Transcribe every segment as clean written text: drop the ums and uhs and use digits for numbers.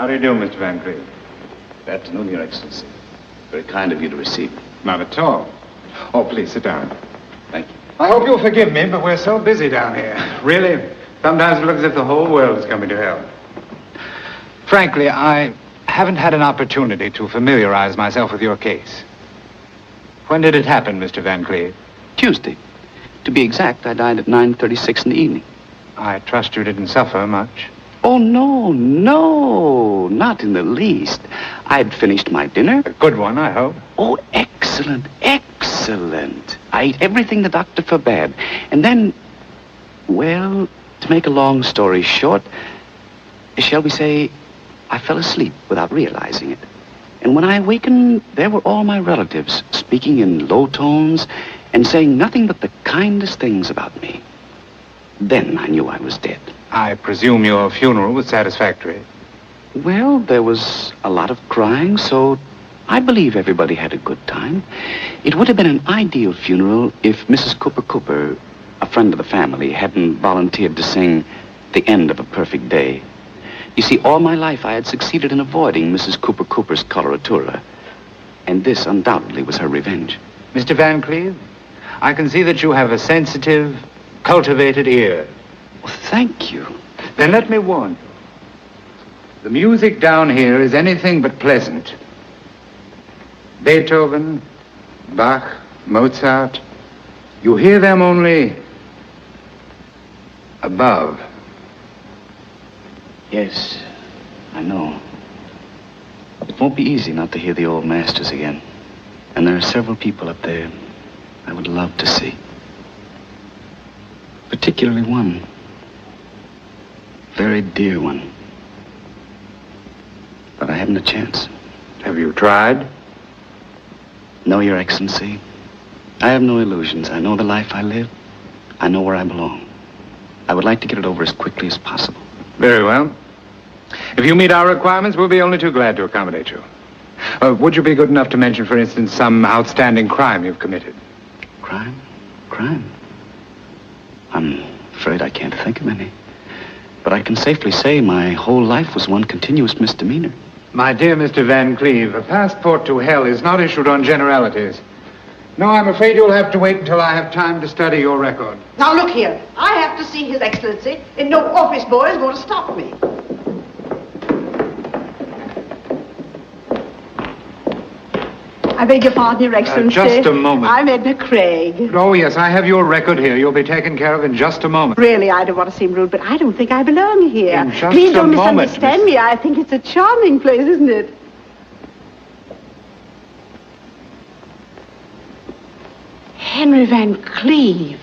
do you do, Mr. Van Cleve? Good afternoon, Your Excellency. Very kind of you to receive me. Not at all. Oh, please, sit down. Thank you. I hope you'll forgive me, but we're so busy down here. Really, sometimes it looks as if the whole world is coming to hell. Frankly, I haven't had an opportunity to familiarize myself with your case. When did it happen, Mr. Van Cleve? Tuesday. To be exact, I died at 9:36 in the evening. I trust you didn't suffer much. Oh, no, not in the least. I'd finished my dinner. A good one, I hope. Oh, excellent. I ate everything the doctor forbade. And then, well, to make a long story short, shall we say, I fell asleep without realizing it. And when I awakened, there were all my relatives speaking in low tones and saying nothing but the kindest things about me. Then I knew I was dead. I presume your funeral was satisfactory. Well, there was a lot of crying, so I believe everybody had a good time. It would have been an ideal funeral if Mrs. Cooper, a friend of the family, hadn't volunteered to sing The End of a Perfect Day. You see, all my life I had succeeded in avoiding Mrs. Cooper's coloratura, and this undoubtedly was her revenge. Mr. Van Cleve, I can see that you have a sensitive, cultivated ear. Well, thank you. Then let me warn you. The music down here is anything but pleasant. Beethoven, Bach, Mozart, you hear them only above. Yes, I know. It won't be easy not to hear the old masters again. And there are several people up there I would love to see. Particularly one. Very dear one. But I haven't a chance. Have you tried? No, Your Excellency. I have no illusions. I know the life I live. I know where I belong. I would like to get it over as quickly as possible. Very well. If you meet our requirements, we'll be only too glad to accommodate you. Would you be good enough to mention, for instance, some outstanding crime you've committed? Crime? I'm afraid I can't think of any. But I can safely say my whole life was one continuous misdemeanor. My dear Mr. Van Cleve, a passport to hell is not issued on generalities. No, I'm afraid you'll have to wait until I have time to study your record. Now, look here. I have to see His Excellency, and no office boy is going to stop me. I beg your pardon, Your Excellency. Just a moment. I'm Edna Craig. Oh, yes, I have your record here. You'll be taken care of in just a moment. Really, I don't want to seem rude, but I don't think I belong here. In just Please a don't moment, misunderstand me. I think it's a charming place, isn't it? Henry van Cleve.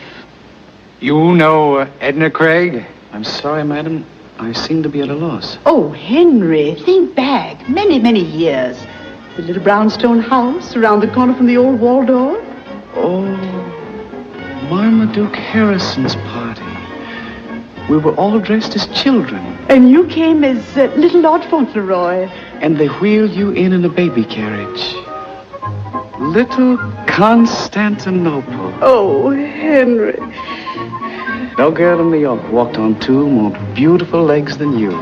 You know Edna Craig? I'm sorry, madam. I seem to be at a loss. Oh, Henry, think back. Many, many years. The little brownstone house around the corner from the old Waldorf. Oh, Marmaduke Harrison's party. We were all dressed as children. And you came as little Lord Fauntleroy. And they wheeled you in a baby carriage. Little Constantinople. Oh, Henry. No girl in New York walked on two more beautiful legs than you.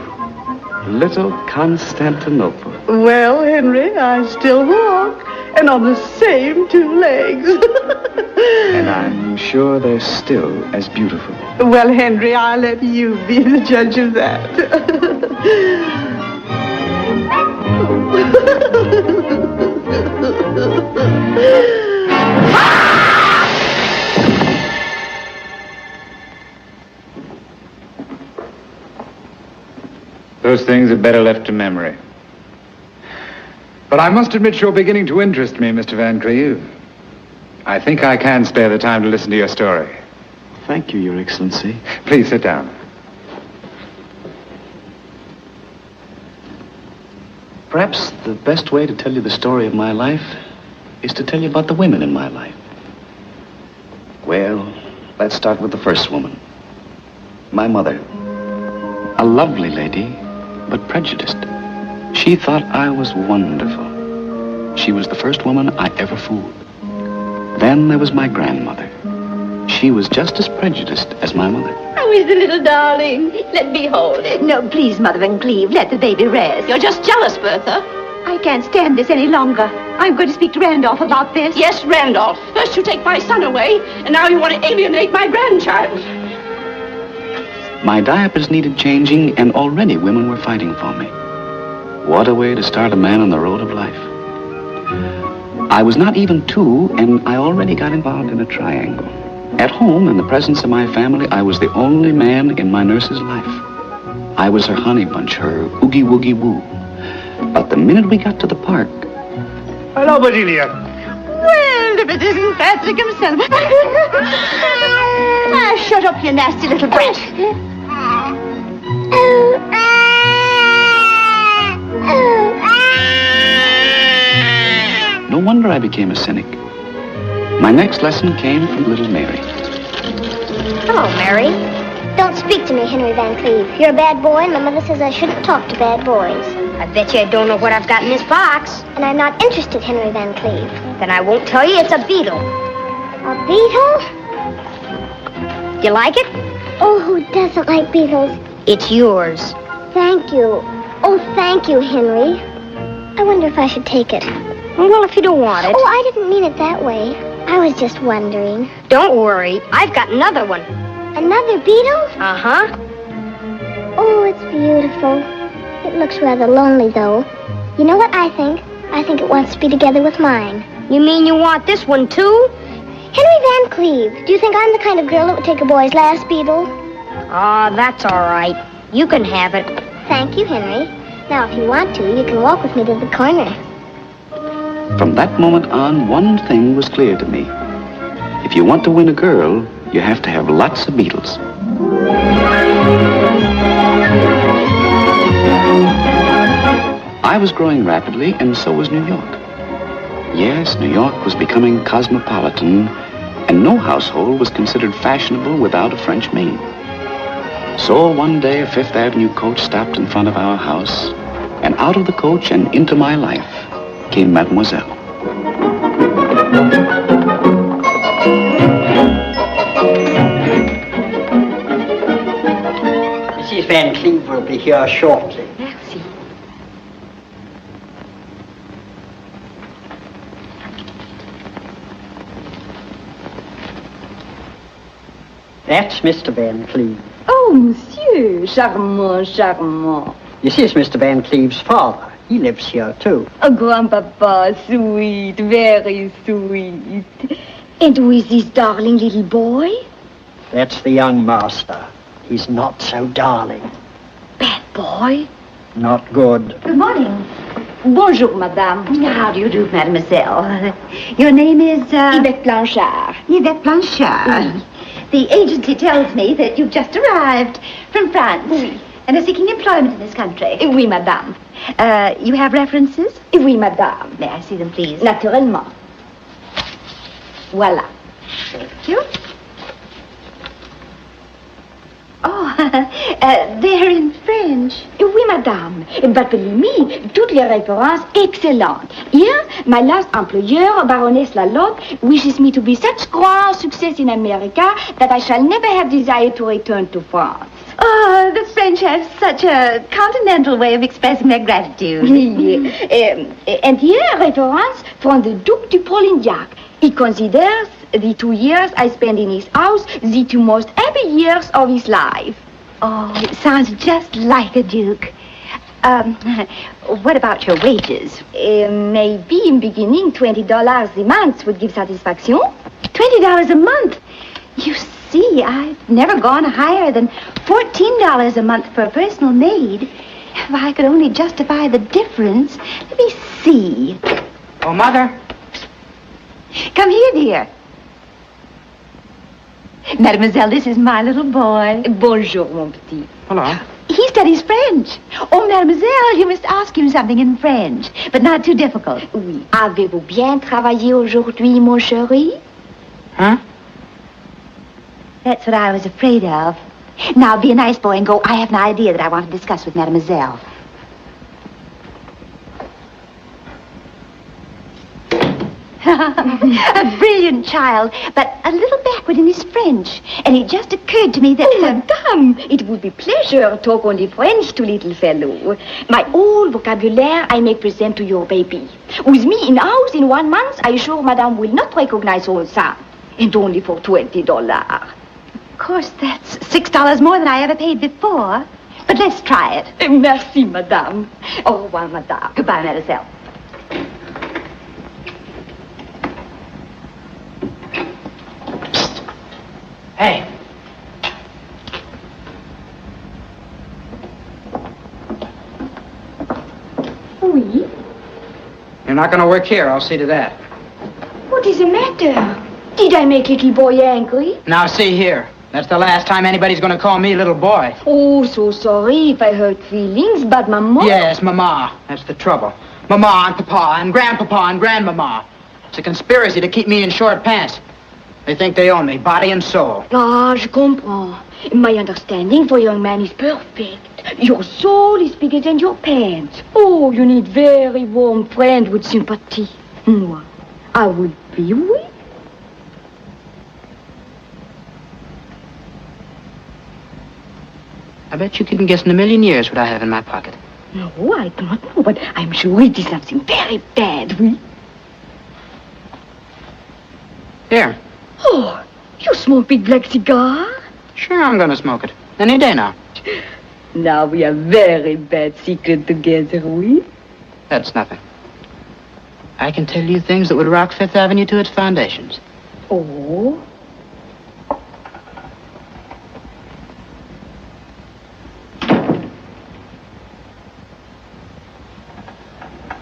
Little Constantinople. Well, Henry, I still walk. And on the same two legs. And I'm sure they're still as beautiful. Well, Henry, I'll let you be the judge of that. Those things are better left to memory. But I must admit you're beginning to interest me, Mr. Van Cleve. I think I can spare the time to listen to your story. Thank you, Your Excellency. Please sit down. Perhaps the best way to tell you the story of my life is to tell you about the women in my life. Well, let's start with the first woman. My mother. A lovely lady, but prejudiced. She thought I was wonderful. She was the first woman I ever fooled. Then there was my grandmother. she was just as prejudiced as my mother. How is the little darling? Let me hold him. No, please, Mother Van Cleve, let the baby rest. You're just jealous, Bertha. I can't stand this any longer. I'm going to speak to Randolph about this. Yes, Randolph. First you take my son away, and now you want to alienate my grandchild. My diapers needed changing, and already women were fighting for me. What a way to start a man on the road of life. I was not even 2, and I already got involved in a triangle. At home, in the presence of my family, I was the only man in my nurse's life. I was her honey bunch, her oogie woogie woo. But the minute we got to the park... Hello, Bedelia. Well, if it isn't Patrick himself. Shut up, you nasty little brat. No wonder I became a cynic. My next lesson came from little Mary. Hello, Mary. Don't speak to me, Henry Van Cleve. You're a bad boy, and my mother says I shouldn't talk to bad boys. I bet you I don't know what I've got in this box. And I'm not interested, Henry Van Cleve. Then I won't tell you it's a beetle. A beetle? You like it? Oh, who doesn't like beetles? It's yours. Thank you. Oh, thank you, Henry. I wonder if I should take it. Well, if you don't want it. Oh, I didn't mean it that way. I was just wondering. Don't worry. I've got another one. Another beetle? Uh-huh. Oh, it's beautiful. It looks rather lonely, though. You know what I think? I think it wants to be together with mine. You mean you want this one, too? Henry Van Cleve, do you think I'm the kind of girl that would take a boy's last beetle? Oh, that's all right. You can have it. Thank you, Henry. Now, if you want to, you can walk with me to the corner. From that moment on, one thing was clear to me. If you want to win a girl, you have to have lots of beetles. I was growing rapidly, and so was New York. Yes, New York was becoming cosmopolitan, and no household was considered fashionable without a French maid. So one day, a Fifth Avenue coach stopped in front of our house, and out of the coach and into my life came Mademoiselle. Mrs. Van Cleve will be here shortly. Merci. That's Mr. Van Cleve. Oh, monsieur, charmant, charmant. This is Mr. Van Cleve's father. He lives here, too. Oh, grandpapa, sweet, very sweet. And who is this darling little boy? That's the young master. He's not so darling. Bad boy? Not good. Good morning. Bonjour, madame. How do you do, mademoiselle? Your name is, Yvette Blanchard. Yvette Blanchard. The agency tells me that you've just arrived from France. Oui. And are seeking employment in this country. Oui, madame. You have references? Oui, madame. May I see them, please? Naturellement. Voilà. Thank you. Oh, they're in French. Oui, madame. But believe me, toutes les références excellentes. Here, my last employer, Baroness Laird, wishes me to be such grand success in America that I shall never have desire to return to France. Oh, the French have such a continental way of expressing their gratitude. And here, référence from the Duc de Polignac. He considers the 2 years I spent in his house the 2 most happy years of his life. Oh, it sounds just like a duke. What about your wages? Maybe in beginning $20 a month would give satisfaction. $20 a month? You see, I've never gone higher than $14 a month for a personal maid. If I could only justify the difference. Let me see. Oh, Mother. Come here, dear. Mademoiselle, this is my little boy. Bonjour, mon petit. Hello. He studies French. Oh, mademoiselle, you must ask him something in French, but not too difficult. Oui. Avez-vous bien travaillé aujourd'hui, mon chéri? Huh? That's what I was afraid of. Now, be a nice boy and go. I have an idea that I want to discuss with mademoiselle. madame. A brilliant child, but a little backward in his French. And it just occurred to me that... Oh, madame, it would be pleasure to talk only French to little fellow. My whole vocabulary I may present to your baby. With me in house in 1 month, I assure madame will not recognize all that. And only for $20. Of course, that's $6 more than I ever paid before. But let's try it. Merci, madame. Au revoir, madame. Goodbye, mademoiselle. Hey. Oui? You're not going to work here. I'll see to that. What is the matter? Did I make little boy angry? Now, see here. That's the last time anybody's going to call me little boy. Oh, so sorry if I hurt feelings, but Mama... Yes, Mama. That's the trouble. Mama and Papa and Grandpapa and Grandmama. It's a conspiracy to keep me in short pants. They think they own me, body and soul. Ah, je comprends. My understanding for young man is perfect. Your soul is bigger than your pants. Oh, you need very warm friend with sympathy. Moi, I would be weak. I bet you couldn't guess in a million years what I have in my pocket. No, I do not know, but I'm sure it is something very bad, oui? Here. Oh, you smoke big black cigar? Sure, I'm going to smoke it. Any day now. Now we are very bad secret together, oui? That's nothing. I can tell you things that would rock Fifth Avenue to its foundations. Oh?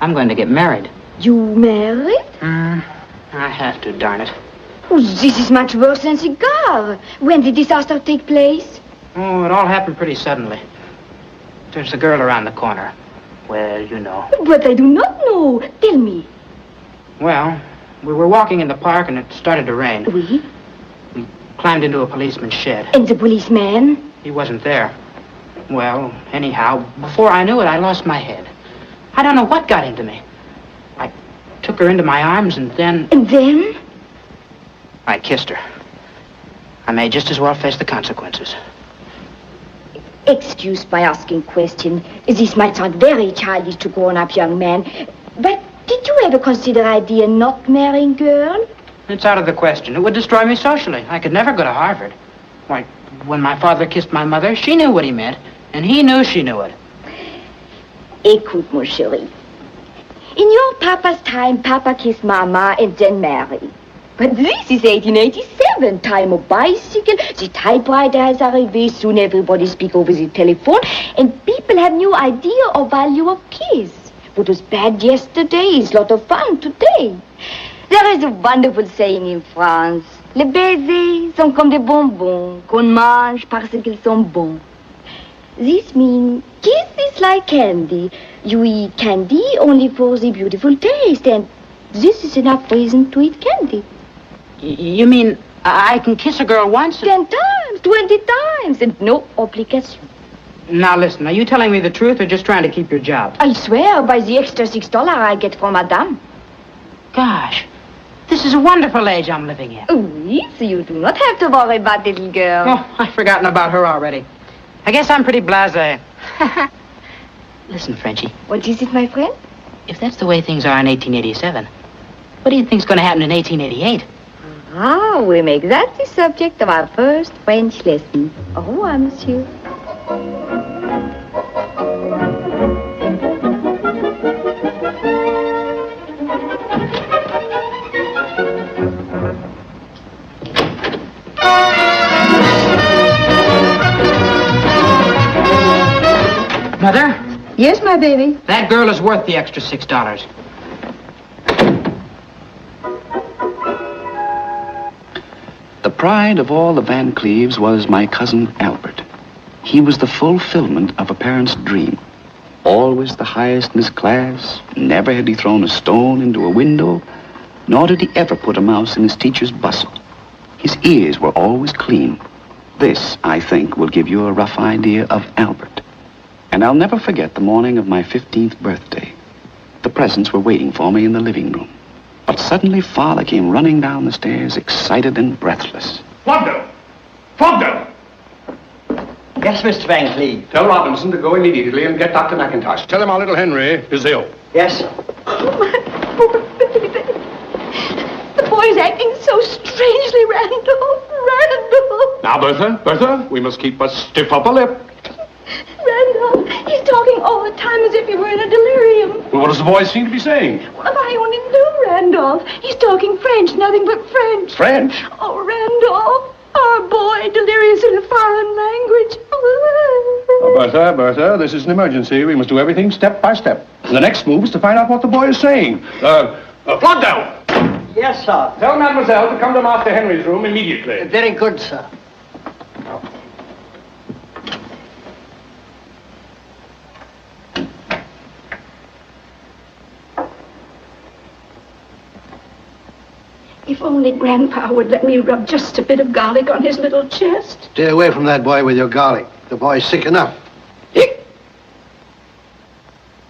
I'm going to get married. You married? I have to, darn it. Oh, this is much worse than cigar. When did disaster take place? Oh, it all happened pretty suddenly. There's a girl around the corner. Well, you know. But I do not know. Tell me. Well, we were walking in the park and it started to rain. Oui? We climbed into a policeman's shed. And the policeman? He wasn't there. Well, anyhow, before I knew it, I lost my head. I don't know what got into me. I took her into my arms and then... And then? I kissed her. I may just as well face the consequences. Excuse my asking question. This might sound very childish to grown-up young man, but did you ever consider idea not marrying girl? It's out of the question. It would destroy me socially. I could never go to Harvard. Why, when my father kissed my mother, she knew what he meant, and he knew she knew it. Écoute, mon chéri. In your papa's time, Papa kissed Mama and then married. But this is 1887, time of bicycle. The typewriter has arrived. Soon everybody speak over the telephone, and people have new idea of value of kiss. What was bad yesterday is lot of fun today. There is a wonderful saying in France. Les baisers sont comme des bonbons qu'on mange parce qu'ils sont bons. This means kiss is like candy. You eat candy only for the beautiful taste, and this is enough reason to eat candy. You mean I can kiss a girl once? 10 times, 20 times, and no obligation. Now listen, are you telling me the truth or just trying to keep your job? I swear by the extra $6 I get from Madame. Gosh, this is a wonderful age I'm living in. Oui, so you do not have to worry about little girl. Oh, I've forgotten about her already. I guess I'm pretty blasé. Listen, Frenchie. What is it, my friend? If that's the way things are in 1887, what do you think's going to happen in 1888? Ah, we make that the subject of our first French lesson. Au revoir, monsieur. Mother? Yes, my baby. That girl is worth the extra $6. The pride of all the Van Cleves was my cousin Albert. He was the fulfillment of a parent's dream. Always the highest in his class. Never had he thrown a stone into a window, nor did he ever put a mouse in his teacher's bustle. His ears were always clean. This, I think, will give you a rough idea of Albert. And I'll never forget the morning of my 15th birthday. The presents were waiting for me in the living room. But suddenly Father came running down the stairs, excited and breathless. Flogdell! Flogdell! Yes, Mr. Van Cleve. Tell Robinson to go immediately and get Dr. McIntosh. Tell him our little Henry is ill. Yes. Oh, my poor baby. The boy's acting so strangely, Randolph. Randolph. Now, Bertha, we must keep a stiff upper lip. Randolph, he's talking all the time as if he were in a delirium. Well, what does the boy seem to be saying? Well, if I only knew Randolph. He's talking French, nothing but French. French? Oh, Randolph, our boy, delirious in a foreign language. Now, Bertha, this is an emergency. We must do everything step by step. The next move is to find out what the boy is saying. Flogdell! Yes, sir. Tell Mademoiselle to come to Master Henry's room immediately. Very good, sir. If only Grandpa would let me rub just a bit of garlic on his little chest. Stay away from that boy with your garlic. The boy's sick enough.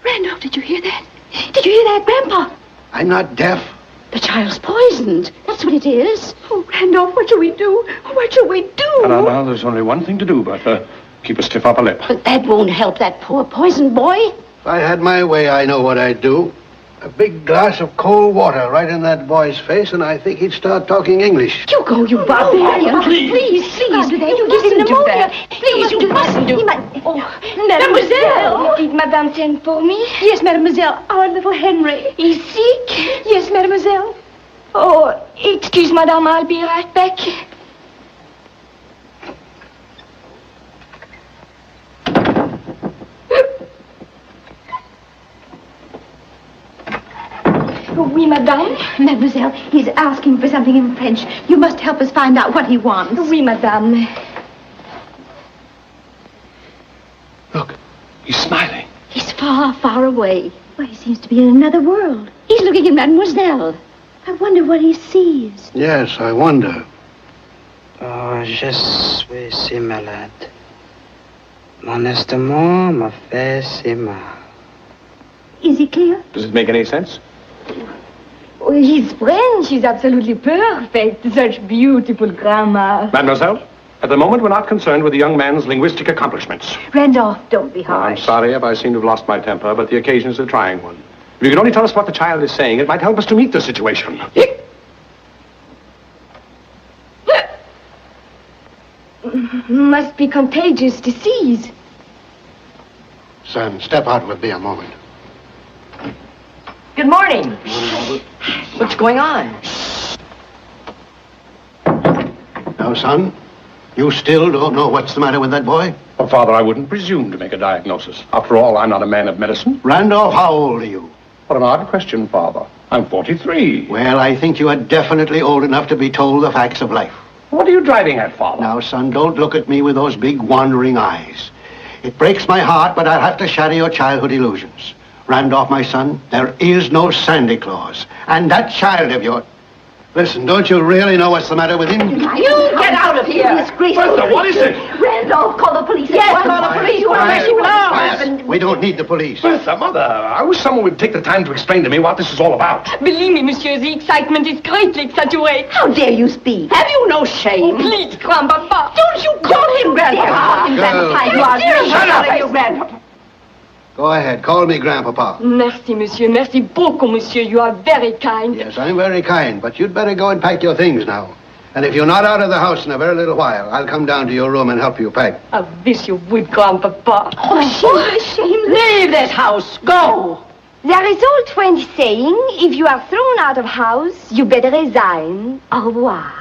Randolph, did you hear that? Did you hear that, Grandpa? I'm not deaf. The child's poisoned. That's what it is. Oh, Randolph, what shall we do? What shall we do? No, there's only one thing to do, Bertha. Keep a stiff upper lip. But that won't help that poor poisoned boy. If I had my way, I know what I'd do. A big glass of cold water right in that boy's face, and I think he'd start talking English. You go, you barbarian. Please. You You give him mustn't do pneumonia. that. Please, you mustn't do that. Oh, Mademoiselle. Did Madame send for me? Yes, Mademoiselle, our little Henry. He's sick? Yes, Mademoiselle. Oh, excuse, Madame, I'll be right back. Oui, Madame. Mademoiselle, he's asking for something in French. You must help us find out what he wants. Oui, Madame. Look, he's smiling. He's far, far away. Well, he seems to be in another world. He's looking at Mademoiselle. I wonder what he sees. Yes, I wonder. Oh, je suis si malade. Mon estomac me fait si mal. Is he clear? Does it make any sense? Oh, his French is absolutely perfect. Such beautiful grammar. Mademoiselle, at the moment we're not concerned with the young man's linguistic accomplishments. Randolph, don't be I'm harsh. sorry if I seem to have lost my temper, but the occasion is a trying one. If you could only tell us what the child is saying, it might help us to meet the situation. Must be contagious disease. Son, step out with me a moment. Good morning. What's going on? Now, son, you still don't know what's the matter with that boy? Well, Father, I wouldn't presume to make a diagnosis. After all, I'm not a man of medicine. Randolph, how old are you? What an odd question, Father. I'm 43. Well, I think you are definitely old enough to be told the facts of life. What are you driving at, Father? Now, son, don't look at me with those big wandering eyes. It breaks my heart, but I'll have to shatter your childhood illusions. Randolph, my son, there is no Santa Claus. And that child of yours... Listen, don't you really know what's the matter with him? You get out of here. Bertha, what is it? Randolph, call the police. Yes, call the police. You want to make you know. Quiet. We don't need the police. Bertha, Mother, I wish someone would take the time to explain to me what this is all about. Believe me, monsieur, the excitement is greatly exaggerated. How dare you speak? Have you no shame? Please, Grandpapa. Don't you call him Grandpa. Girl. You are shut up, you Grandpa. Go ahead, call me Grandpapa. Merci, monsieur. Merci beaucoup, monsieur. You are very kind. Yes, I'm very kind, but you'd better go and pack your things now. And if you're not out of the house in a very little while, I'll come down to your room and help you pack. I wish you would, Grandpapa. Oh, shameless. Leave this house. Go. There is old French saying, if you are thrown out of house, you better resign. Au revoir.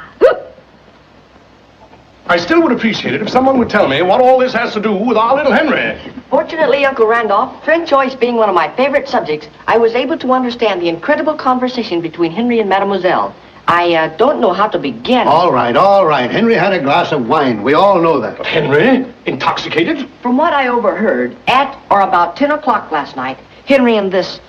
I still would appreciate it if someone would tell me what all this has to do with our little Henry. Fortunately, Uncle Randolph, French choice being one of my favorite subjects, I was able to understand the incredible conversation between Henry and Mademoiselle. I don't know how to begin. All right. Henry had a glass of wine. We all know that. But Henry? Intoxicated? From what I overheard, at or about 10 o'clock last night, Henry and this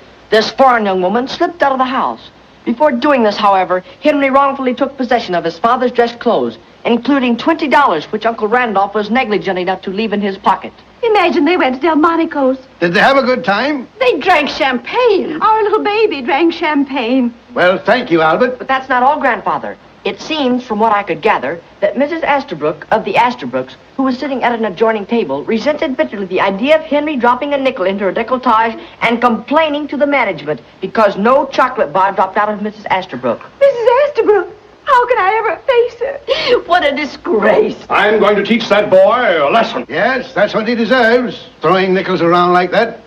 foreign young woman slipped out of the house. Before doing this, however, Henry wrongfully took possession of his father's dress clothes, including $20, which Uncle Randolph was negligent enough to leave in his pocket. Imagine they went to Delmonico's. Did they have a good time? They drank champagne. Our little baby drank champagne. Well, thank you, Albert. But that's not all, Grandfather. It seems, from what I could gather, that Mrs. Asterbrook of the Asterbrooks, who was sitting at an adjoining table, resented bitterly the idea of Henry dropping a nickel into her decolletage and complaining to the management because no chocolate bar dropped out of Mrs. Asterbrook. Mrs. Asterbrook, how can I ever face her? What a disgrace. I'm going to teach that boy a lesson. Yes, that's what he deserves, throwing nickels around like that.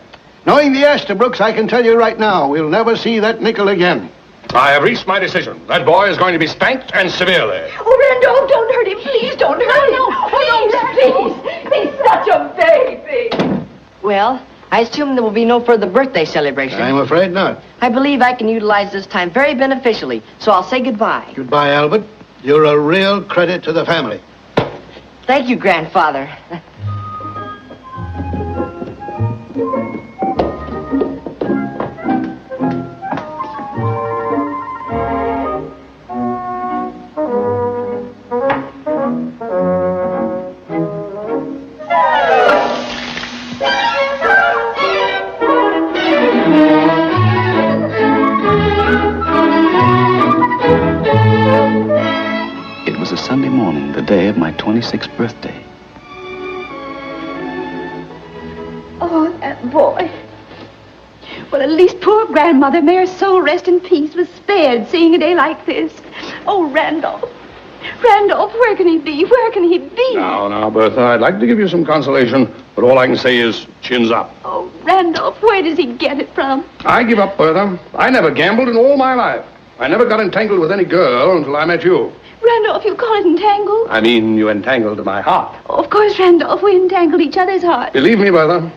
Knowing the Asterbrooks, I can tell you right now, we'll never see that nickel again. I have reached my decision. That boy is going to be spanked and severely. Oh, Randolph, don't hurt him. Please don't hurt him. Please. He's such a baby. Well, I assume there will be no further birthday celebration. I'm afraid not. I believe I can utilize this time very beneficially, so I'll say goodbye. Goodbye, Albert. You're a real credit to the family. Thank you, Grandfather. It was a Sunday morning, the day of my 26th birthday. Oh, that boy. Well, at least poor grandmother, may her soul rest in peace, was spared seeing a day like this. Oh, Randolph. Randolph, where can he be? Where can he be? Now, Bertha, I'd like to give you some consolation, but all I can say is chins up. Oh, Randolph, where does he get it from? I give up, Bertha. I never gambled in all my life. I never got entangled with any girl until I met you. Randolph, you call it entangled? I mean, you entangled my heart. Oh, of course, Randolph, we entangled each other's hearts. Believe me, Bertha,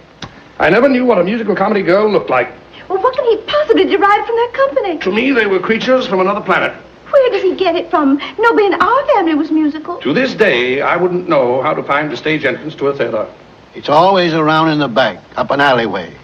I never knew what a musical comedy girl looked like. Well, what can he possibly derive from their company? To me, they were creatures from another planet. Where does he get it from? Nobody in our family was musical. To this day, I wouldn't know how to find the stage entrance to a theater. It's always around in the back, up an alleyway.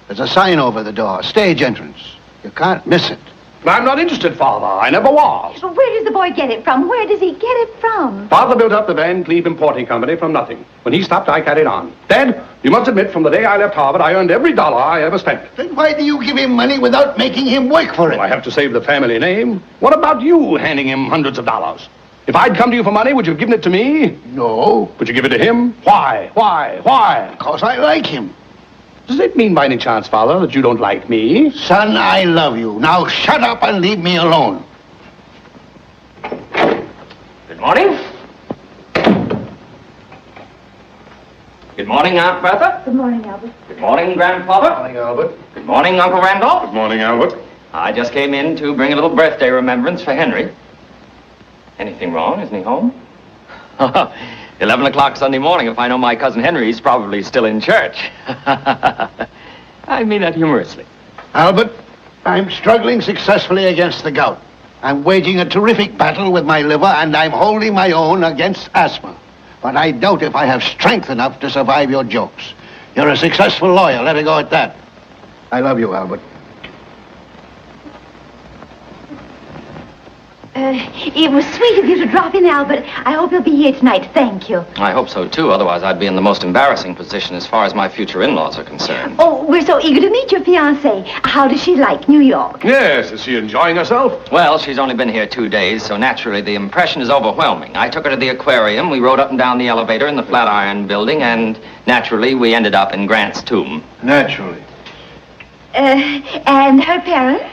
There's a sign over the door, stage entrance. You can't miss it. I'm not interested, Father. I never was. Well, where does the boy get it from? Where does he get it from? Father built up the Van Cleve Importing Company from nothing. When he stopped, I carried on. Dad, you must admit, from the day I left Harvard, I earned every dollar I ever spent. Then why do you give him money without making him work for it? Well, I have to save the family name. What about you handing him hundreds of dollars? If I'd come to you for money, would you have given it to me? No. Would you give it to him? Why? Because I like him. Does it mean by any chance, Father, that you don't like me? Son, I love you. Now shut up and leave me alone. Good morning. Good morning, Aunt Bertha. Good morning, Albert. Good morning, Grandfather. Good morning, Albert. Good morning, Uncle Randolph. Good morning, Albert. I just came in to bring a little birthday remembrance for Henry. Anything wrong? Isn't he home? 11 o'clock Sunday morning. If I know my cousin Henry's probably still in church. I mean that humorously. Albert, I'm struggling successfully against the gout. I'm waging a terrific battle with my liver, and I'm holding my own against asthma. But I doubt if I have strength enough to survive your jokes. You're a successful lawyer. Let it go at that. I love you, Albert. It was sweet of you to drop in, Albert. I hope you'll be here tonight. Thank you. I hope so, too. Otherwise, I'd be in the most embarrassing position as far as my future in-laws are concerned. Oh, we're so eager to meet your fiancée. How does she like New York? Yes, is she enjoying herself? Well, she's only been here 2 days, so naturally the impression is overwhelming. I took her to the aquarium, we rode up and down the elevator in the Flatiron building, and naturally we ended up in Grant's tomb. Naturally. And her parents?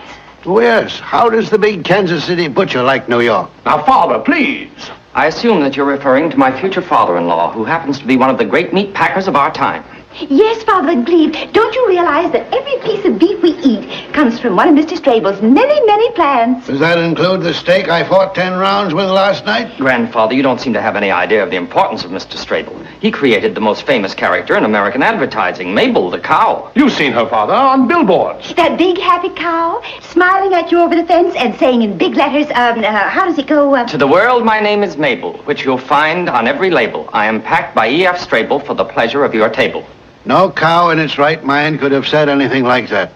Oh, yes. How does the big Kansas City butcher like New York? Now, Father, please. I assume that you're referring to my future father-in-law, who happens to be one of the great meat packers of our time. Yes, Father Van Cleve. Don't you realize that every piece of beef we eat comes from one of Mr. Strable's many, many plants? Does that include the steak I fought 10 rounds with last night? Grandfather, you don't seem to have any idea of the importance of Mr. Strable. He created the most famous character in American advertising, Mabel the cow. You've seen her, Father, on billboards. That big, happy cow, smiling at you over the fence and saying in big letters, how does it go? To the world, my name is Mabel, which you'll find on every label. I am packed by E.F. Strable for the pleasure of your table. No cow in its right mind could have said anything like that.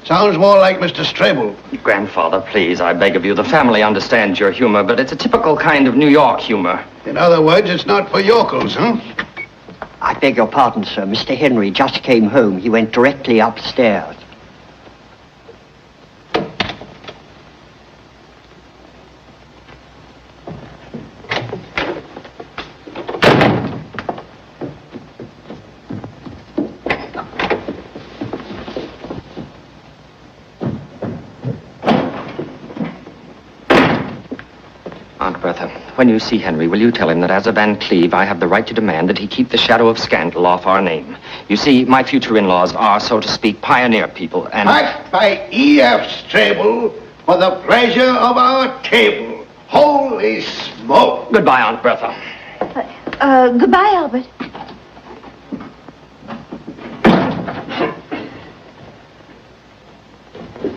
Sounds more like Mr. Strable. Grandfather, please, I beg of you. The family understands your humor, but it's a typical kind of New York humor. In other words, it's not for yokels, huh? I beg your pardon, sir. Mr. Henry just came home. He went directly upstairs. Aunt Bertha, when you see Henry, will you tell him that as a Van Cleve, I have the right to demand that he keep the shadow of scandal off our name? You see, my future in-laws are, so to speak, pioneer people, and... Packed by E.F. Strable for the pleasure of our table. Holy smoke! Goodbye, Aunt Bertha. Goodbye, Albert.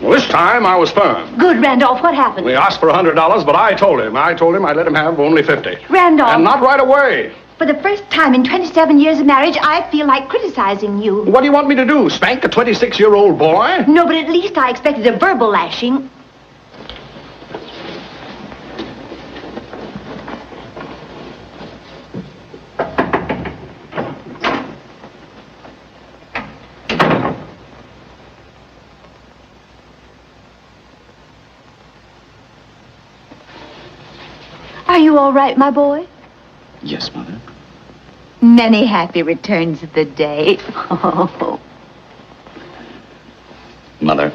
Well, this time I was firm. Good, Randolph. What happened? We asked for $100, but I told him I'd let him have only 50. Randolph. And not right away. For the first time in 27 years of marriage, I feel like criticizing you. What do you want me to do, spank a 26-year-old boy? No, but at least I expected a verbal lashing. Are you all right, my boy? Yes, Mother. Many happy returns of the day. Oh. Mother,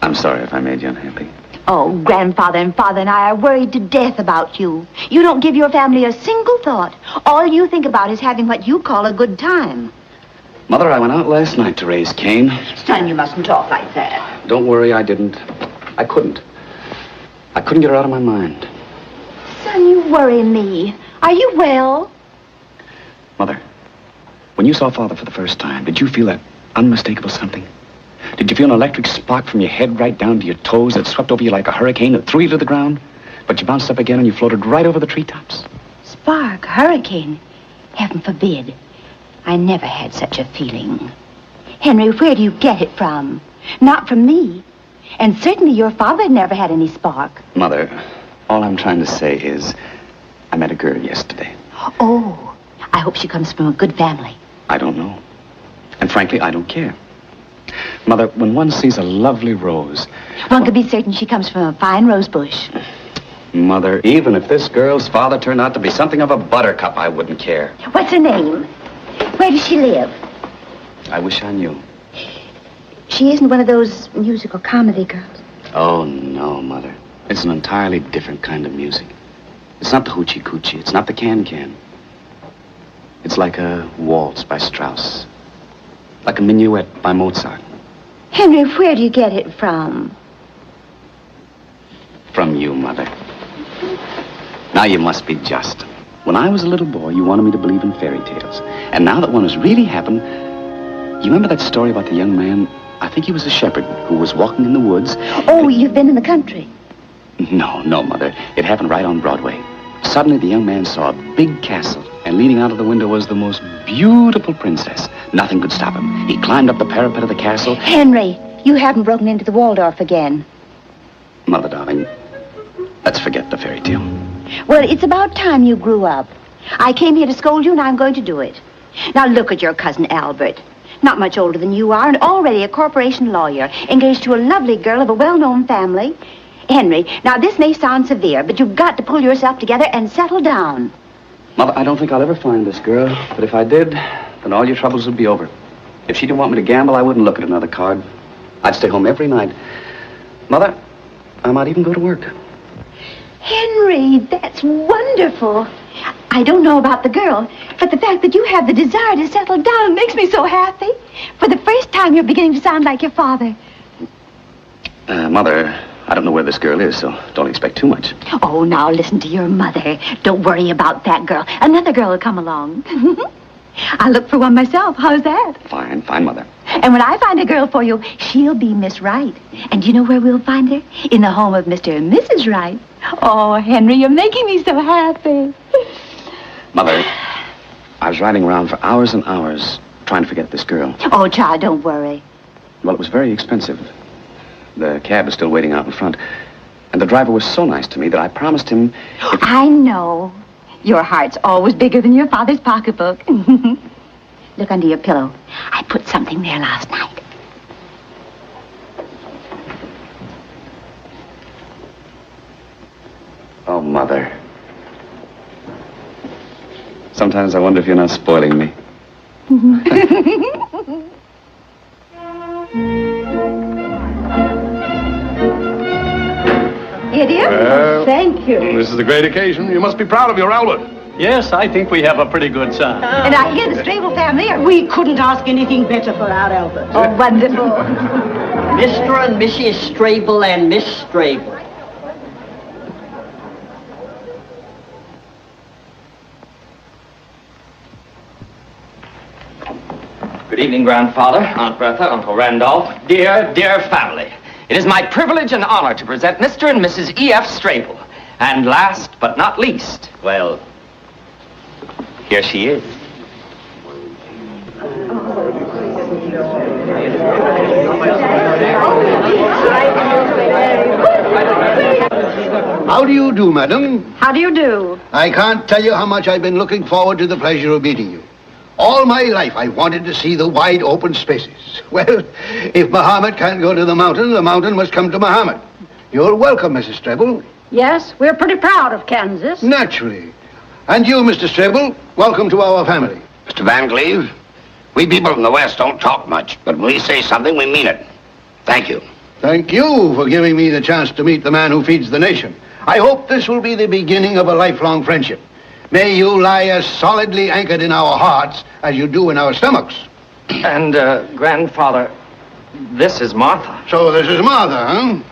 I'm sorry if I made you unhappy. Oh, Grandfather and Father and I are worried to death about you. You don't give your family a single thought. All you think about is having what you call a good time. Mother, I went out last night to raise Cain. Son, you mustn't talk like that. Don't worry, I didn't. I couldn't. I couldn't get her out of my mind. Son, you worry me. Are you well? Mother, when you saw Father for the first time, did you feel that unmistakable something? Did you feel an electric spark from your head right down to your toes that swept over you like a hurricane that threw you to the ground? But you bounced up again and you floated right over the treetops? Spark, hurricane. Heaven forbid. I never had such a feeling. Henry, where do you get it from? Not from me. And certainly your father never had any spark. Mother, all I'm trying to say is I met a girl yesterday. Oh, I hope she comes from a good family. I don't know. And frankly, I don't care. Mother, when one sees a lovely rose... One could be certain she comes from a fine rose bush. Mother, even if this girl's father turned out to be something of a buttercup, I wouldn't care. What's her name? Where does she live? I wish I knew. She isn't one of those musical comedy girls. Oh, no, Mother. It's an entirely different kind of music. It's not the hoochie-coochie. It's not the can-can. It's like a waltz by Strauss. Like a minuet by Mozart. Henry, where do you get it from? From you, Mother. Now you must be just. When I was a little boy, you wanted me to believe in fairy tales. And now that one has really happened, you remember that story about the young man, I think he was a shepherd, who was walking in the woods? Oh, you've been in the country. No, Mother. It happened right on Broadway. Suddenly, the young man saw a big castle, and leaning out of the window was the most beautiful princess. Nothing could stop him. He climbed up the parapet of the castle. Henry, you haven't broken into the Waldorf again. Mother, darling, let's forget the fairy tale. Well, it's about time you grew up. I came here to scold you, and I'm going to do it. Now, look at your cousin Albert. Not much older than you are, and already a corporation lawyer, engaged to a lovely girl of a well-known family. Henry, now this may sound severe, but you've got to pull yourself together and settle down. Mother, I don't think I'll ever find this girl, but if I did, then all your troubles would be over. If she didn't want me to gamble, I wouldn't look at another card. I'd stay home every night. Mother, I might even go to work. Henry, that's wonderful. I don't know about the girl, but the fact that you have the desire to settle down makes me so happy. For the first time, you're beginning to sound like your father. Mother, I don't know where this girl is, so don't expect too much. Oh, now listen to your mother. Don't worry about that girl. Another girl will come along. I'll look for one myself. How's that? Fine, Mother. And when I find a girl for you, she'll be Miss Wright. And do you know where we'll find her? In the home of Mr. and Mrs. Wright. Oh, Henry, you're making me so happy. Mother, I was riding around for hours and hours trying to forget this girl. Oh, child, don't worry. Well, it was very expensive. The cab is still waiting out in front. And the driver was so nice to me that I promised him... I know. Your heart's always bigger than your father's pocketbook. Look under your pillow. I put something there last night. Oh, Mother. Sometimes I wonder if you're not spoiling me. Idiot? Well, Thank you. This is a great occasion. You must be proud of your Albert. Yes, I think we have a pretty good son. And I hear the Strable family are... We couldn't ask anything better for our Albert. Oh, wonderful. Mr. and Mrs. Strable and Miss Strable. Good evening, Grandfather, Aunt Bertha, Uncle Randolph, dear, dear family. It is my privilege and honor to present Mr. and Mrs. E.F. Strable. And last but not least, well, here she is. How do you do, madam? How do you do? I can't tell you how much I've been looking forward to the pleasure of meeting you. All my life, I wanted to see the wide open spaces. Well, if Muhammad can't go to the mountain must come to Muhammad. You're welcome, Mrs. Strable. Yes, we're pretty proud of Kansas. Naturally. And you, Mr. Strable, welcome to our family. Mr. Van Cleve, we people from the West don't talk much, but when we say something, we mean it. Thank you. Thank you for giving me the chance to meet the man who feeds the nation. I hope this will be the beginning of a lifelong friendship. May you lie as solidly anchored in our hearts as you do in our stomachs. And, Grandfather, this is Martha. So this is Martha, huh?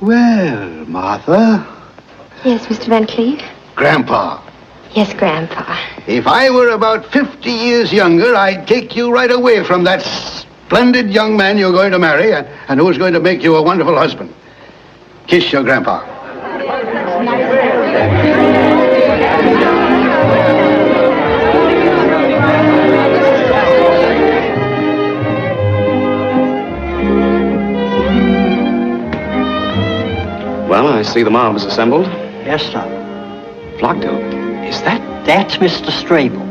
Well, Martha. Yes, Mr. Van Cleve? Grandpa. Yes, Grandpa. If I were about 50 years younger, I'd take you right away from that splendid young man you're going to marry and who's going to make you a wonderful husband. Kiss your grandpa. Well, I see the mob is assembled. Yes, sir. Flockdale, is that? That's Mr. Strable.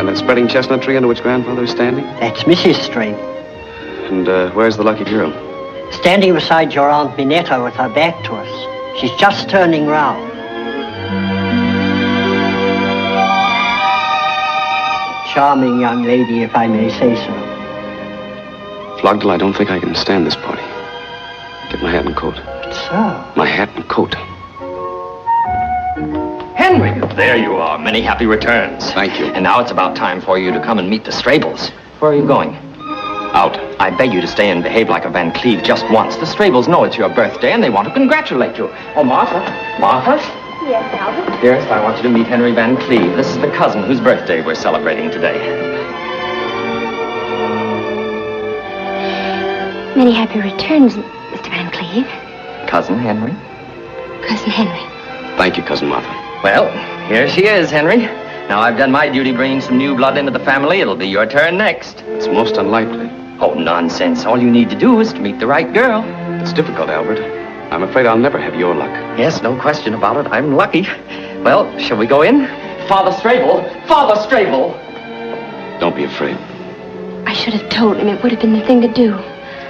And that spreading chestnut tree under which Grandfather is standing? That's Mrs. Strable. And where's the lucky girl? Standing beside your Aunt Minetta with her back to us. She's just turning round. Charming young lady, if I may say so. Flockdale, I don't think I can stand this party. Get my hat and coat. Sir. My hat and coat. Henry, there you are. Many happy returns. Thank you. And now it's about time for you to come and meet the Strables. Where are you going? Out. I beg you to stay and behave like a Van Cleve just once. The Strables know it's your birthday and they want to congratulate you. Oh, Martha. Martha? Yes, Albert? Dearest, I want you to meet Henry Van Cleve. This is the cousin whose birthday we're celebrating today. Many happy returns, Mr. Van Cleve. Cousin Henry? Cousin Henry. Thank you, Cousin Martha. Well, here she is, Henry. Now I've done my duty bringing some new blood into the family. It'll be your turn next. It's most unlikely. Oh, nonsense. All you need to do is to meet the right girl. It's difficult, Albert. I'm afraid I'll never have your luck. Yes, no question about it. I'm lucky. Well, shall we go in? Father Strable! Father Strable! Don't be afraid. I should have told him. It would have been the thing to do.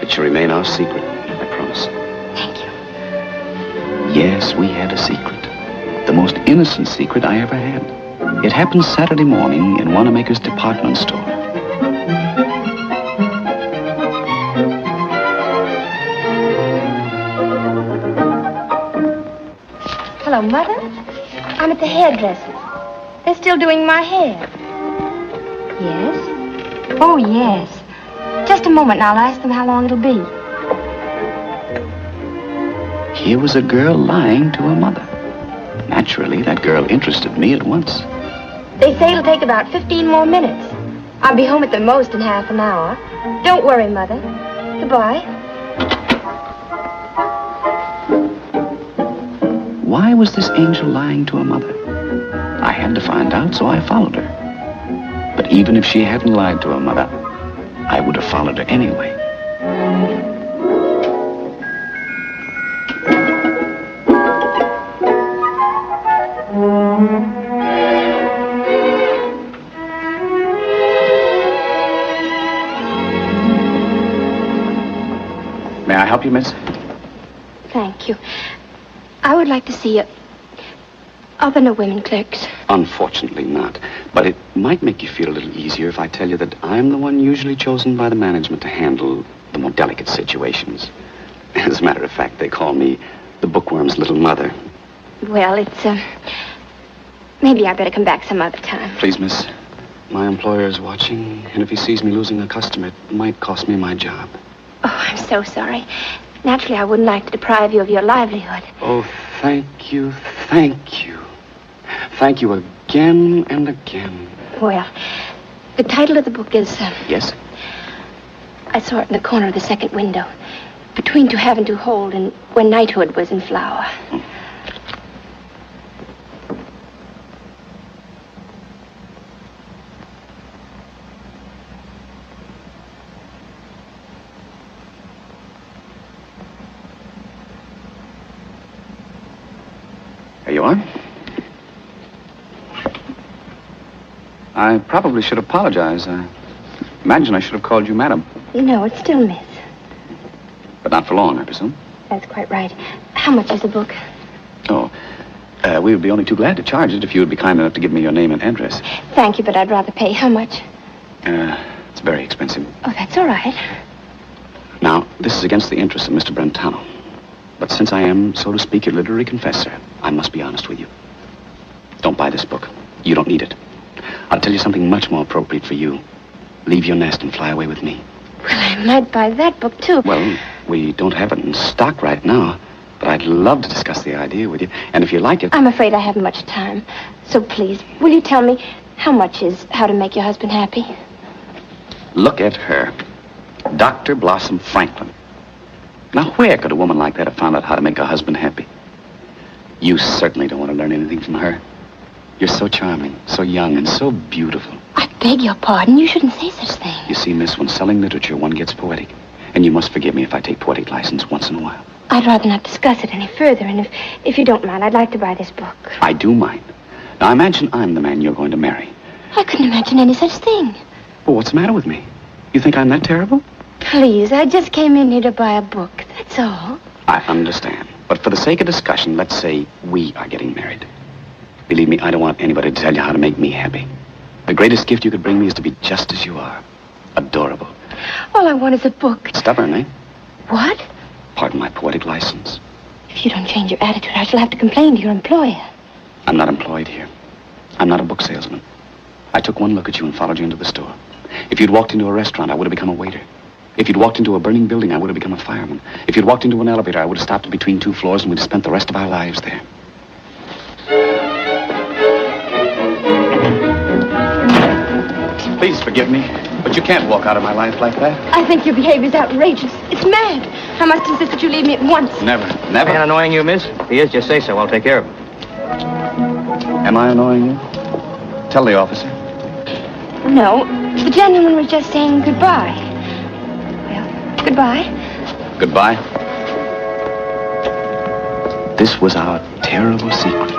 It shall remain our secret, I promise. Thank you. Yes, we had a secret. The most innocent secret I ever had. It happened Saturday morning in Wanamaker's department store. Hello, Mother. I'm at the hairdresser's. They're still doing my hair. Yes? Oh, yes. Just a moment and I'll ask them how long it'll be. Here was a girl lying to her mother. Naturally, that girl interested me at once. They say it'll take about 15 more minutes. I'll be home at the most in half an hour. Don't worry, Mother. Goodbye. Why was this angel lying to her mother? I had to find out, so I followed her. But even if she hadn't lied to her mother, I would have followed her anyway. help you, miss? Thank you. I would like to see you. Other than women clerks. Unfortunately not. But it might make you feel a little easier if I tell you that I'm the one usually chosen by the management to handle the more delicate situations. As a matter of fact, they call me the bookworm's little mother. Well, it's, maybe I better come back some other time. Please, miss. My employer is watching, and if he sees me losing a customer, it might cost me my job. Oh, I'm so sorry. Naturally, I wouldn't like to deprive you of your livelihood. Oh, thank you, thank you. Thank you again and again. Well, the title of the book is, Yes? I saw it in the corner of the second window. Between To Have and To Hold and When Knighthood Was in Flower. There you are. I probably should apologize. I imagine I should have called you madam. No, it's still Miss. But not for long, I presume. That's quite right. How much is the book? Oh, we would be only too glad to charge it if you would be kind enough to give me your name and address. Thank you, but I'd rather pay. How much? It's very expensive. Oh, that's all right. Now, this is against the interests of Mr. Brentano. But since I am, so to speak, your literary confessor, I must be honest with you. Don't buy this book. You don't need it. I'll tell you something much more appropriate for you. Leave your nest and fly away with me. Well, I might buy that book, too. Well, we don't have it in stock right now, but I'd love to discuss the idea with you. And if you like it... I'm afraid I haven't much time. So please, will you tell me how much is How to Make Your Husband Happy? Look at her. Dr. Blossom Franklin. Now, where could a woman like that have found out how to make her husband happy? You certainly don't want to learn anything from her. You're so charming, so young, and so beautiful. I beg your pardon. You shouldn't say such things. You see, miss, when selling literature, one gets poetic. And you must forgive me if I take poetic license once in a while. I'd rather not discuss it any further, and if you don't mind, I'd like to buy this book. I do mind. Now, imagine I'm the man you're going to marry. I couldn't imagine any such thing. Well, what's the matter with me? You think I'm that terrible? Please, I just came in here to buy a book, that's all. I understand. But for the sake of discussion, let's say we are getting married. Believe me, I don't want anybody to tell you how to make me happy. The greatest gift you could bring me is to be just as you are. Adorable. All I want is a book. Stubborn, eh? What? Pardon my poetic license. If you don't change your attitude, I shall have to complain to your employer. I'm not employed here. I'm not a book salesman. I took one look at you and followed you into the store. If you'd walked into a restaurant, I would have become a waiter. If you'd walked into a burning building, I would have become a fireman. If you'd walked into an elevator, I would have stopped between two floors and we'd have spent the rest of our lives there. Please forgive me, but you can't walk out of my life like that. I think your behavior's outrageous. It's mad. I must insist that you leave me at once. Never, never. Ain't annoying you, miss? If he is, just say so. I'll take care of him. Am I annoying you? Tell the officer. No, the gentleman was just saying goodbye. Well, goodbye. Goodbye. This was our terrible secret.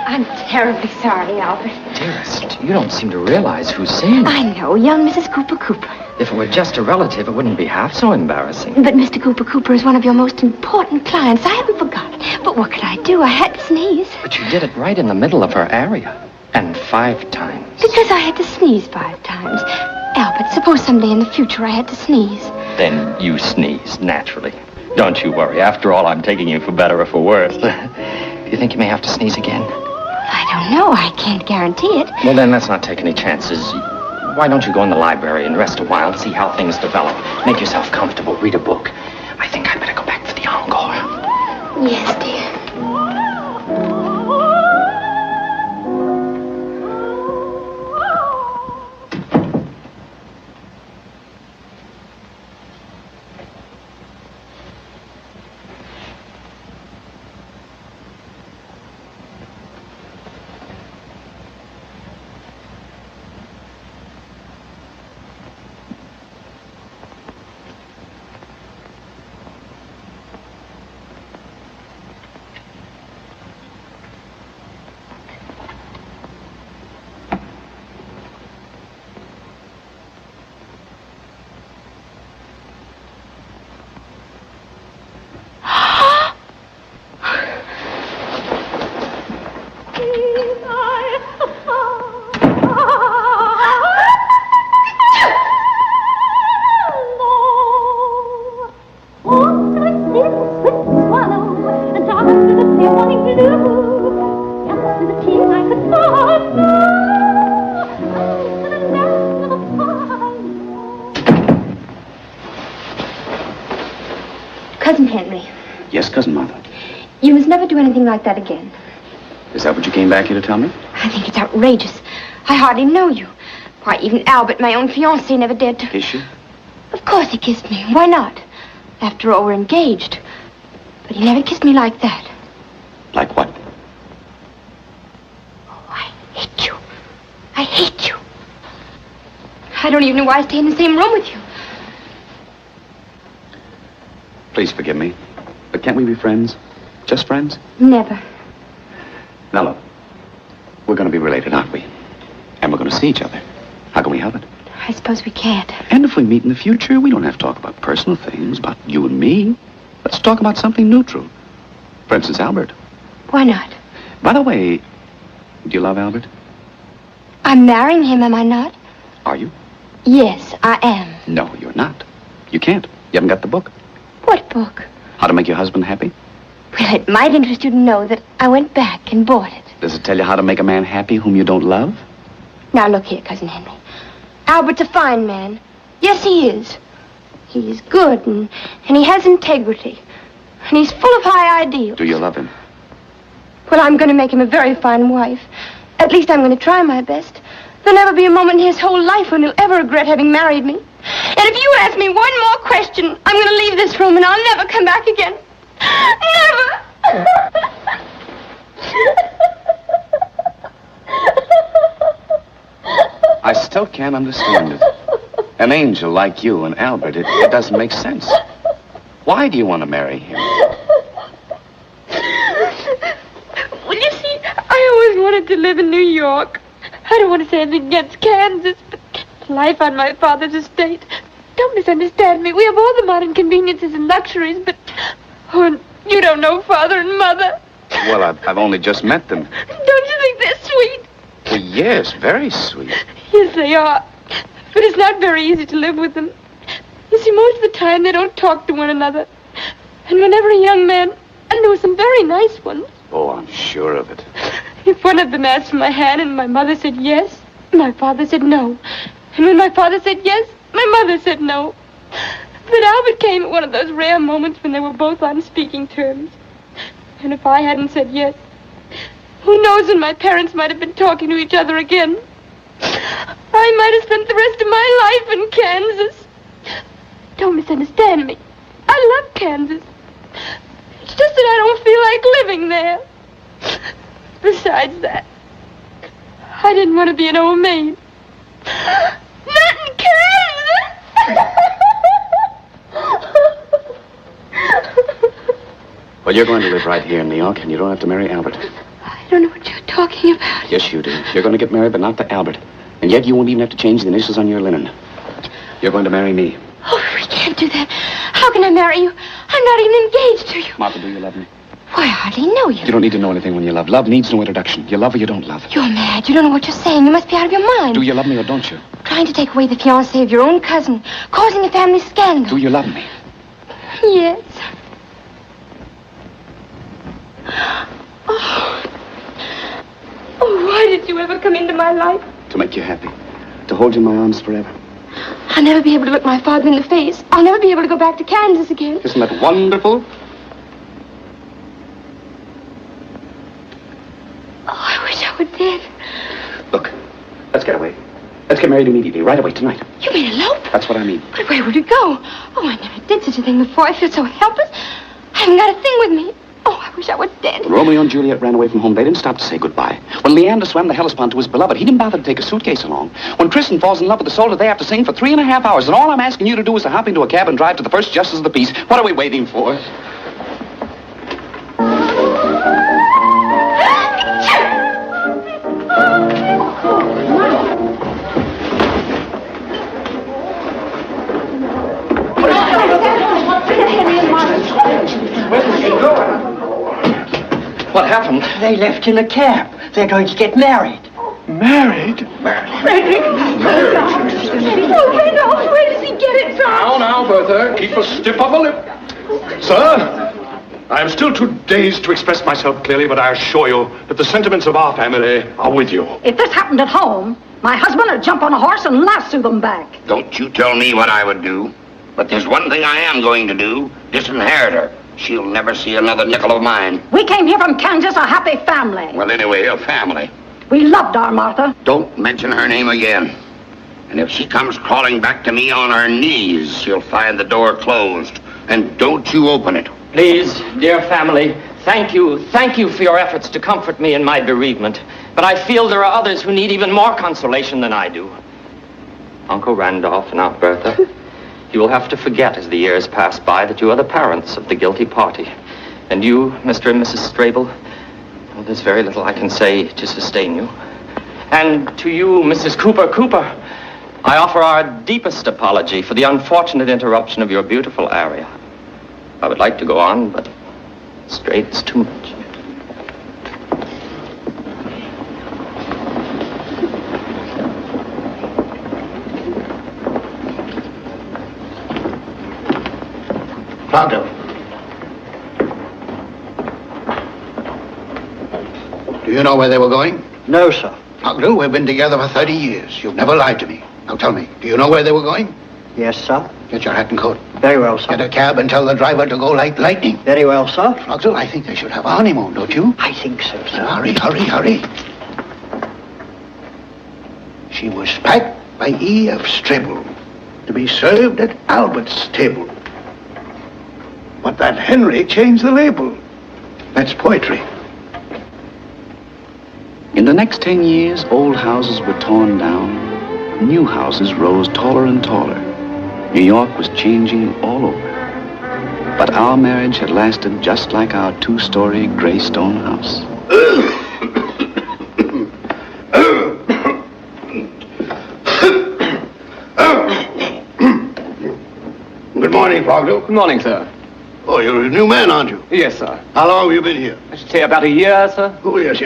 I'm terribly sorry, Albert. Dearest, you don't seem to realize who's saying it. I know, young Mrs. Cooper Cooper. If it were just a relative, it wouldn't be half so embarrassing. But Mr. Cooper Cooper is one of your most important clients. I haven't forgotten. But what could I do? I had to sneeze. But you did it right in the middle of her area. And 5 times. Because I had to sneeze 5 times. Albert, suppose someday in the future I had to sneeze. Then you sneeze, naturally. Don't you worry. After all, I'm taking you for better or for worse. Do you think you may have to sneeze again? I don't know. I can't guarantee it. Well, then let's not take any chances. Why don't you go in the library and rest a while and see how things develop? Make yourself comfortable. Read a book. I think I'd better go back for the encore. Yes, dear. Cousin Henry, Yes, Cousin Martha. you must never do anything like that again. Is that what you came back here to tell me? I think it's outrageous. I hardly know you. Why, even Albert, my own fiancé, never dared to... Is she? Of course he kissed me. Why not? After all, we're engaged. But he never kissed me like that. Like what? Oh, I hate you. I hate you. I don't even know why I stay in the same room with you. Please forgive me. But can't we be friends? Just friends? Never. Now look, we're going to be related, aren't we? And we're going to see each other. How can we help it? I suppose we can't. And if we meet in the future, we don't have to talk about personal things, about you and me. Let's talk about something neutral. For instance, Albert. Why not? By the way, do you love Albert? I'm marrying him, am I not? Are you? Yes, I am. No, you're not. You can't. You haven't got the book. What book? How to Make Your Husband Happy? Well, it might interest you to know that I went back and bought it. Does it tell you how to make a man happy whom you don't love? Now, look here, Cousin Henry. Albert's a fine man. Yes, he is. He is good, and he has integrity. And he's full of high ideals. Do you love him? Well, I'm going to make him a very fine wife. At least I'm going to try my best. There'll never be a moment in his whole life when he'll ever regret having married me. And if you ask me one more question, I'm going to leave this room and I'll never come back again. Never! I still can't understand it. An angel like you and Albert, it doesn't make sense. Why do you want to marry him? Well, you see, I always wanted to live in New York. I don't want to say anything against Kansas, but life on my father's estate. Don't misunderstand me. We have all the modern conveniences and luxuries, but... Oh, you don't know Father and Mother. Well, I've only just met them. Don't you think they're sweet? Well, yes, very sweet. Yes, they are. But it's not very easy to live with them. You see, most of the time they don't talk to one another. And whenever a young man... And there were some very nice ones. Oh, I'm sure of it. If one of them asked for my hand and my mother said yes, my father said no. And when my father said yes, my mother said no. But Albert came at one of those rare moments when they were both on speaking terms. And if I hadn't said yes, who knows when my parents might have been talking to each other again. I might have spent the rest of my life in Kansas. Don't misunderstand me. I love Kansas. It's just that I don't feel like living there. Besides that, I didn't want to be an old maid. Not in Kansas! Well, you're going to live right here in New York, and you don't have to marry Albert. I don't know what you're talking about. Yes, you do. You're going to get married, but not to Albert. And yet you won't even have to change the initials on your linen. You're going to marry me. Oh, we can't do that. How can I marry you? I'm not even engaged to you. Martha, do you love me? Why, I hardly know you. You don't need to know anything when you love. Love needs no introduction. You love or you don't love. You're mad. You don't know what you're saying. You must be out of your mind. Do you love me or don't you? Trying to take away the fiancé of your own cousin, causing a family scandal. Do you love me? Yes. Oh, why did you ever come into my life? To make you happy. To hold you in my arms forever. I'll never be able to look my father in the face. I'll never be able to go back to Kansas again. Isn't that wonderful? Oh, I wish I were dead. Look, let's get away. Let's get married immediately, right away, tonight. You mean elope? That's what I mean. But where would you go? Oh, I never did such a thing before. I feel so helpless. I haven't got a thing with me. Oh, I wish I were dead. When Romeo and Juliet ran away from home, they didn't stop to say goodbye. When Leander swam the Hellespont to his beloved, he didn't bother to take a suitcase along. When Tristan falls in love with the soldier, they have to sing for 3.5 hours. And all I'm asking you to do is to hop into a cab and drive to the first justice of the peace. What are we waiting for? What happened? They left in a cab. They're going to get married. Married? Frederick! Oh, Randolph, where does he get it from? Now, Bertha, keep a stiff upper lip. Sir, I am still too dazed to express myself clearly, but I assure you that the sentiments of our family are with you. If this happened at home, my husband would jump on a horse and lasso them back. Don't you tell me what I would do. But there's one thing I am going to do. Disinherit her. She'll never see another nickel of mine. We came here from Kansas a happy family. Well, anyway, a family. We loved our Martha. Don't mention her name again. And if she comes crawling back to me on her knees, she'll find the door closed. And don't you open it. Please, dear family, thank you for your efforts to comfort me in my bereavement. But I feel there are others who need even more consolation than I do. Uncle Randolph and Aunt Bertha, you will have to forget as the years pass by that you are the parents of the guilty party. And you, Mr. and Mrs. Strable, well, there's very little I can say to sustain you. And to you, Mrs. Cooper, I offer our deepest apology for the unfortunate interruption of your beautiful aria. I would like to go on, but straight's too much. Pronto. Do you know where they were going? No, sir. Pronto, we've been together for 30 years. You've never lied to me. Now tell me, do you know where they were going? Yes, sir. Get your hat and coat. Very well, sir. Get a cab and tell the driver to go like lightning. Very well, sir. Pronto, I think they should have a honeymoon, don't you? I think so, sir. Hurry. She was packed by E.F. Strable to be served at Albert's table. But that Henry changed the label. That's poetry. In the next 10 years, old houses were torn down. New houses rose taller and taller. New York was changing all over. But our marriage had lasted just like our 2-story gray stone house. Good morning, Fogdale. Good morning, sir. Oh, you're a new man, aren't you? Yes, sir. How long have you been here? I should say about a year, sir. Oh, yes.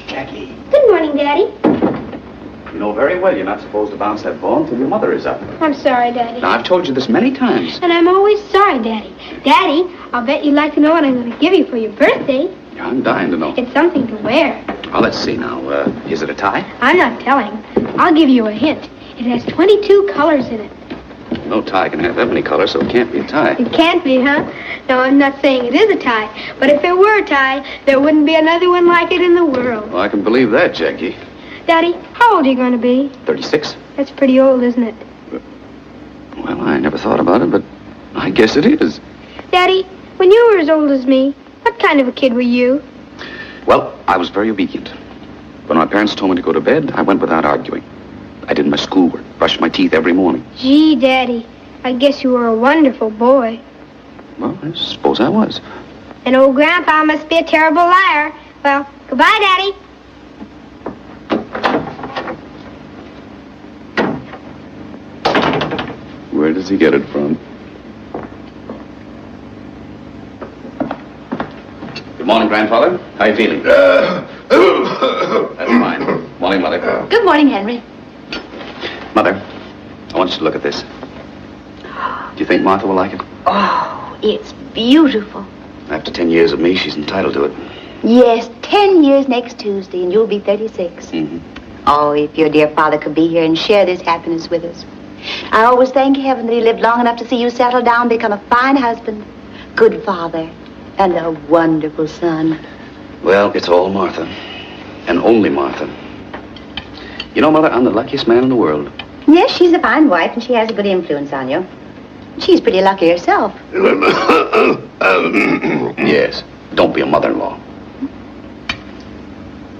Jackie, Good morning, Daddy. you know very well you're not supposed to bounce that ball until your mother is up. I'm sorry, Daddy. Now, I've told you this many times. And I'm always sorry, Daddy. Daddy, I'll bet you'd like to know what I'm going to give you for your birthday. I'm dying to know. It's something to wear. Well, let's see now. Is it a tie? I'm not telling. I'll give you a hint. It has 22 colors in it. No tie can have that many colors, so it can't be a tie. It can't be, huh? No, I'm not saying it is a tie. But if it were a tie, there wouldn't be another one like it in the world. Well, I can believe that, Jackie. Daddy, how old are you going to be? 36? That's pretty old, isn't it? Well, I never thought about it, but I guess it is. Daddy, when you were as old as me, what kind of a kid were you? Well, I was very obedient. When my parents told me to go to bed, I went without arguing. I did my schoolwork, brushed my teeth every morning. Gee, Daddy, I guess you were a wonderful boy. Well, I suppose I was. And old Grandpa must be a terrible liar. Well, goodbye, Daddy. Where does he get it from? Good morning, Grandfather. How are you feeling? That's fine. Morning, Mother. Good morning, Henry. Mother, I want you to look at this. Do you think Martha will like it? Oh, it's beautiful. After 10 years of me, she's entitled to it. Yes, 10 years next Tuesday, and you'll be 36. Mm-hmm. Oh, if your dear father could be here and share this happiness with us. I always thank heaven that he lived long enough to see you settle down, become a fine husband, good father, and a wonderful son. Well, it's all Martha. And only Martha. You know, Mother, I'm the luckiest man in the world. Yes, she's a fine wife, and she has a good influence on you. She's pretty lucky herself. Yes. Don't be a mother-in-law.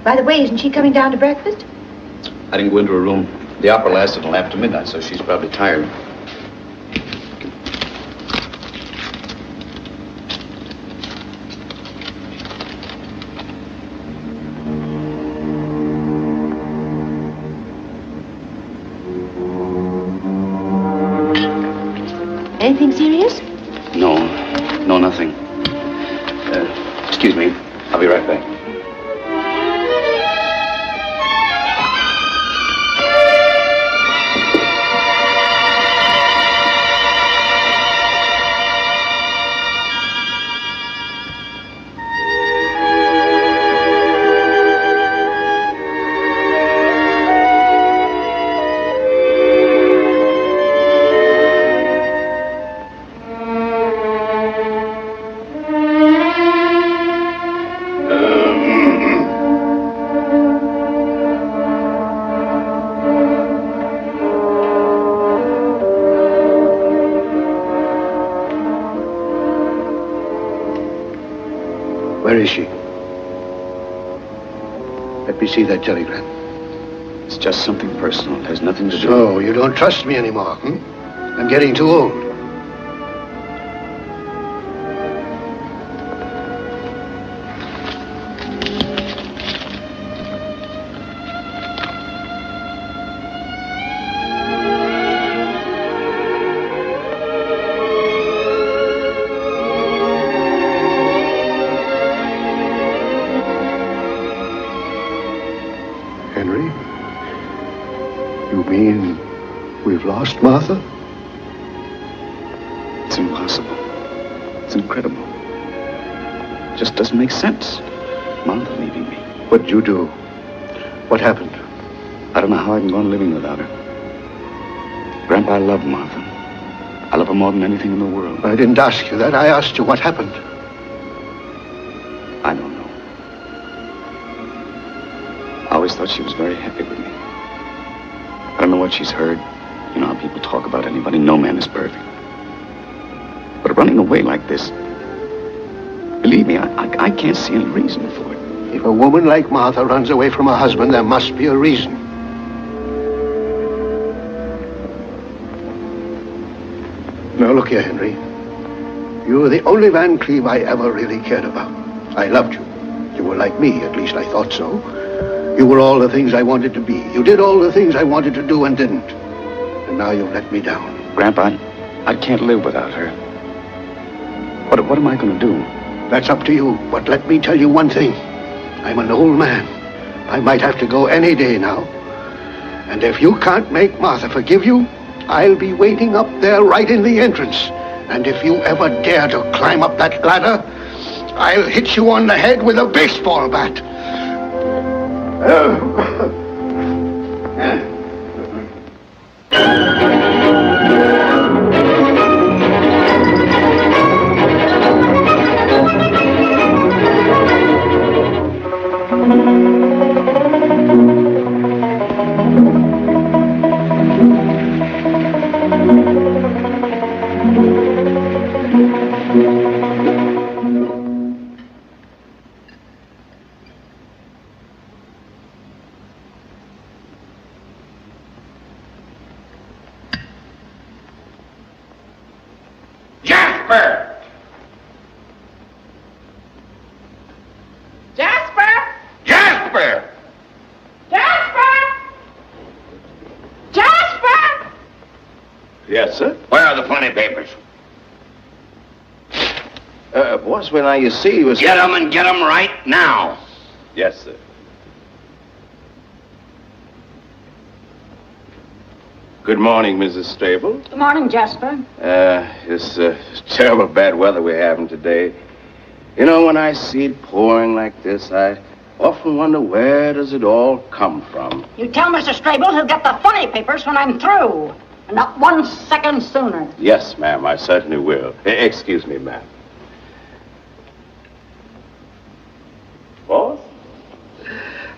By the way, isn't she coming down to breakfast? I didn't go into her room. The opera lasted until after midnight, so she's probably tired. Anything serious? No, nothing. Excuse me. I'll be right back. Where is she? Let me see that telegram. It's just something personal. It has nothing to do... So, you don't trust me anymore, hmm? I'm getting too old. Henry? You mean we've lost Martha? It's impossible. It's incredible. It just doesn't make sense. Martha leaving me. What did you do? What happened? I don't know how I can go on living without her. Grandpa, I love Martha. I love her more than anything in the world. I didn't ask you that. I asked you what happened. I don't know. I always thought she was very happy with me. I don't know what she's heard. You know how people talk about anybody. No man is perfect. But running away like this, believe me, I can't see any reason for it. If a woman like Martha runs away from her husband, there must be a reason. Now, look here, Henry. You were the only Van Cleve I ever really cared about. I loved you. You were like me, at least I thought so. You were all the things I wanted to be. You did all the things I wanted to do and didn't. And now you've let me down. Grandpa, I can't live without her. What am I going to do? That's up to you. But let me tell you one thing. I'm an old man. I might have to go any day now. And if you can't make Martha forgive you, I'll be waiting up there right in the entrance. And if you ever dare to climb up that ladder, I'll hit you on the head with a baseball bat. Yes, sir? Where are the funny papers? Boss, when you see he was... Get them and get them right now. Yes, sir. Good morning, Mrs. Stable. Good morning, Jasper. This terrible bad weather we're having today. You know, when I see it pouring like this, I often wonder where does it all come from. You tell Mr. Strable he'll get the funny papers when I'm through. And not 1 second sooner. Yes, ma'am, I certainly will. Excuse me, ma'am. Boss?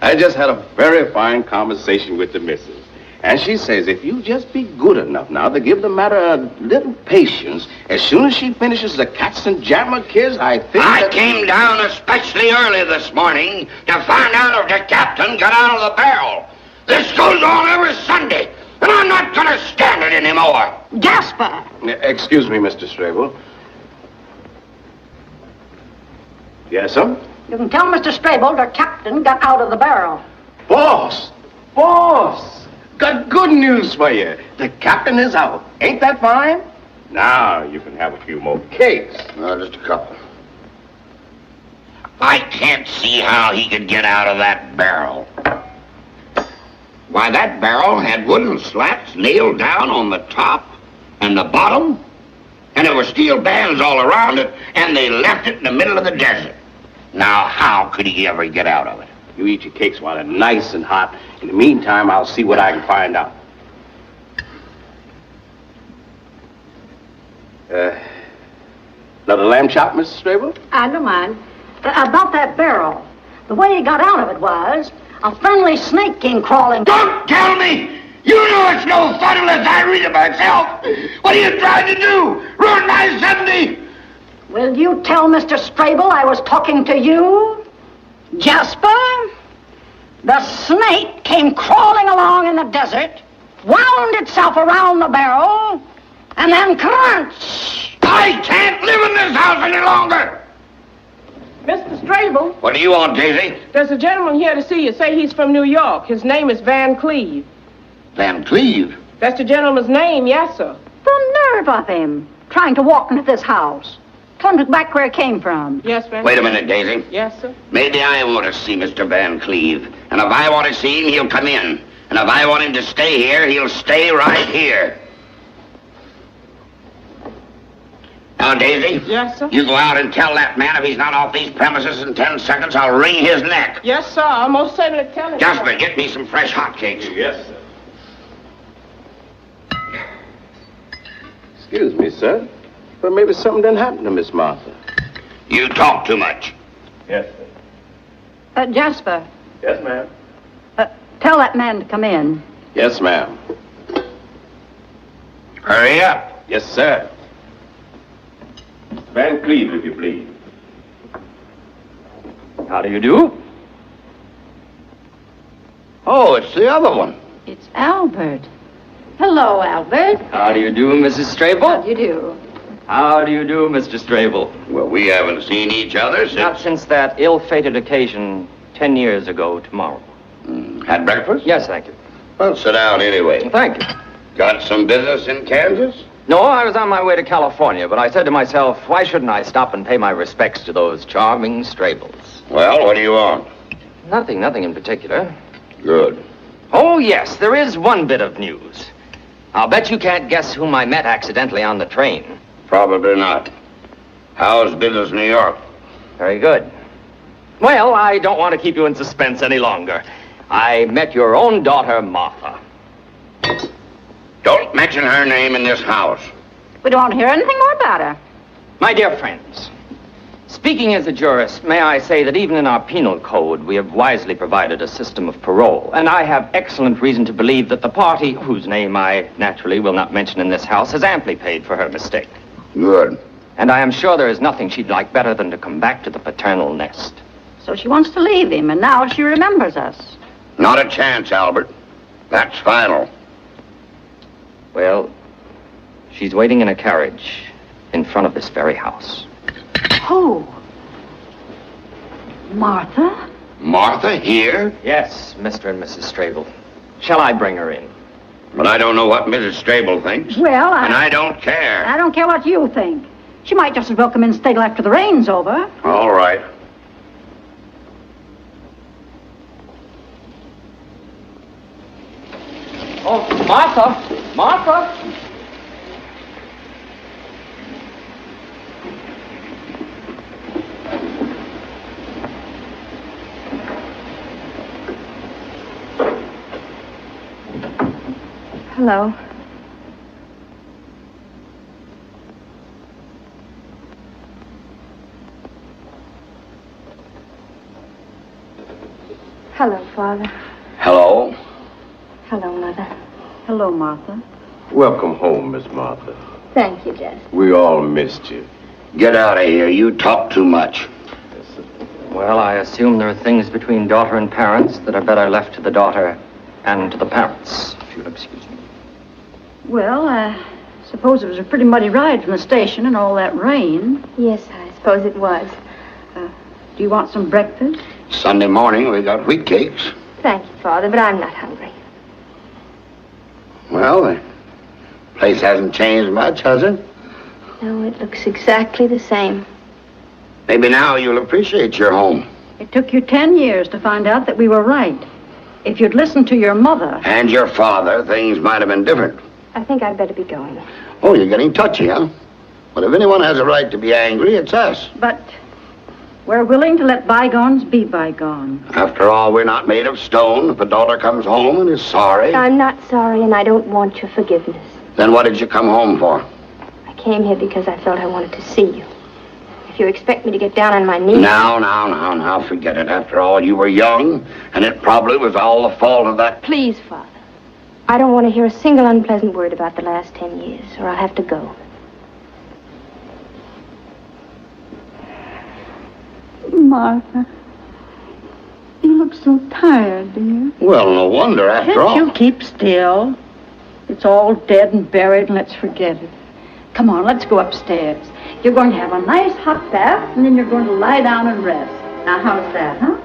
I just had a very fine conversation with the missus. And she says if you just be good enough now to give the matter a little patience, as soon as she finishes the cats and jammer kids, I think I came down especially early this morning to find out if the captain got out of the barrel. This goes on every Sunday. And I'm not going to stand it anymore. Jasper! Excuse me, Mr. Strable. Yes, sir? You can tell Mr. Strable the captain got out of the barrel. Boss! Boss! Got good news for you. The captain is out. Ain't that fine? Now you can have a few more cakes. Just a couple. I can't see how he could get out of that barrel. Why, that barrel had wooden slats nailed down on the top and the bottom, and there were steel bands all around it, and they left it in the middle of the desert. Now, how could he ever get out of it? You eat your cakes while they're nice and hot. In the meantime, I'll see what I can find out. Another lamb chop, Mrs. Strabo? I don't mind. About that barrel. The way he got out of it was, a friendly snake came crawling. Don't tell me! You know it's no fun unless I read it myself. What are you trying to do? Ruin my Sunday? Will you tell Mr. Strabo I was talking to you? Jasper? The snake came crawling along in the desert, wound itself around the barrel, and then crunch! I can't live in this house any longer! Mr. Strabo, What do you want, Daisy? there's a gentleman here to see you. Say he's from New York. His name is Van Cleve. Van Cleve? That's the gentleman's name, yes, sir. The nerve of him, trying to walk into this house. Tell him back where he came from. Yes, Van Wait a Cleve. minute, Daisy. Yes, sir. Maybe I want to see Mr. Van Cleve. And if I want to see him, he'll come in. And if I want him to stay here, he'll stay right here. Now, Daisy. Yes, sir. You go out and tell that man if he's not off these premises in 10 seconds, I'll wring his neck. Yes, sir. I'll most certainly tell him. Jasper, get me some fresh hotcakes. Yes, sir. Excuse me, sir. But maybe something didn't happen to Miss Martha. You talk too much. Yes, sir. Jasper, Yes, ma'am. tell that man to come in. Yes, ma'am. Hurry up. Yes, sir. Van Cleve, if you please. How do you do? Oh, it's the other one. It's Albert. Hello, Albert. How do you do, Mrs. Strabo? How do you do? How do you do, Mr. Strabo? Well, we haven't seen each other Not since that ill-fated occasion 10 years ago tomorrow. Had breakfast? Yes, thank you. Well, sit down anyway. Thank you. Got some business in Kansas? No, I was on my way to California, but I said to myself, why shouldn't I stop and pay my respects to those charming Strables? Well, what do you want? Nothing in particular. Good. Oh, yes, there is one bit of news. I'll bet you can't guess whom I met accidentally on the train. Probably not. How's business in New York? Very good. Well, I don't want to keep you in suspense any longer. I met your own daughter, Martha. Don't mention her name in this house. We don't want to hear anything more about her. My dear friends, speaking as a jurist, may I say that even in our penal code, we have wisely provided a system of parole. And I have excellent reason to believe that the party, whose name I naturally will not mention in this house, has amply paid for her mistake. Good. And I am sure there is nothing she'd like better than to come back to the paternal nest. So she wants to leave him, and now she remembers us. Not a chance, Albert. That's final. Well, she's waiting in a carriage in front of this very house. Who? Martha? Martha here? Yes, Mr. and Mrs. Strabo. Shall I bring her in? But I don't know what Mrs. Strabo thinks. Well, And I don't care. I don't care what you think. She might just as well come in and stay till after the rain's over. All right. Oh, Martha! Martha! Hello. Hello, Father. Hello. Hello, Mother. Hello, Martha. Welcome home, Miss Martha. Thank you, Jess. We all missed you. Get out of here. You talk too much. Well, I assume there are things between daughter and parents that are better left to the daughter and to the parents, if you'll excuse me. Well, I suppose it was a pretty muddy ride from the station and all that rain. Yes, I suppose it was. Do you want some breakfast? Sunday morning, we got wheat cakes. Thank you, Father, but I'm not hungry. Well, the place hasn't changed much, has it? No, it looks exactly the same. Maybe now you'll appreciate your home. It took you 10 years to find out that we were right. If you'd listened to your mother... And your father, things might have been different. I think I'd better be going. Oh, you're getting touchy, huh? But if anyone has a right to be angry, it's us. But we're willing to let bygones be bygones. After all, we're not made of stone. If a daughter comes home and is sorry... I'm not sorry, and I don't want your forgiveness. Then what did you come home for? I came here because I felt I wanted to see you. If you expect me to get down on my knees... Now, forget it. After all, you were young, and it probably was all the fault of that... Please, Father. I don't want to hear a single unpleasant word about the last 10 years, or I'll have to go. Martha, you look so tired, dear. Well, no wonder, after all. Can't you keep still? It's all dead and buried, and let's forget it. Come on, let's go upstairs. You're going to have a nice hot bath, and then you're going to lie down and rest. Now, how's that, huh?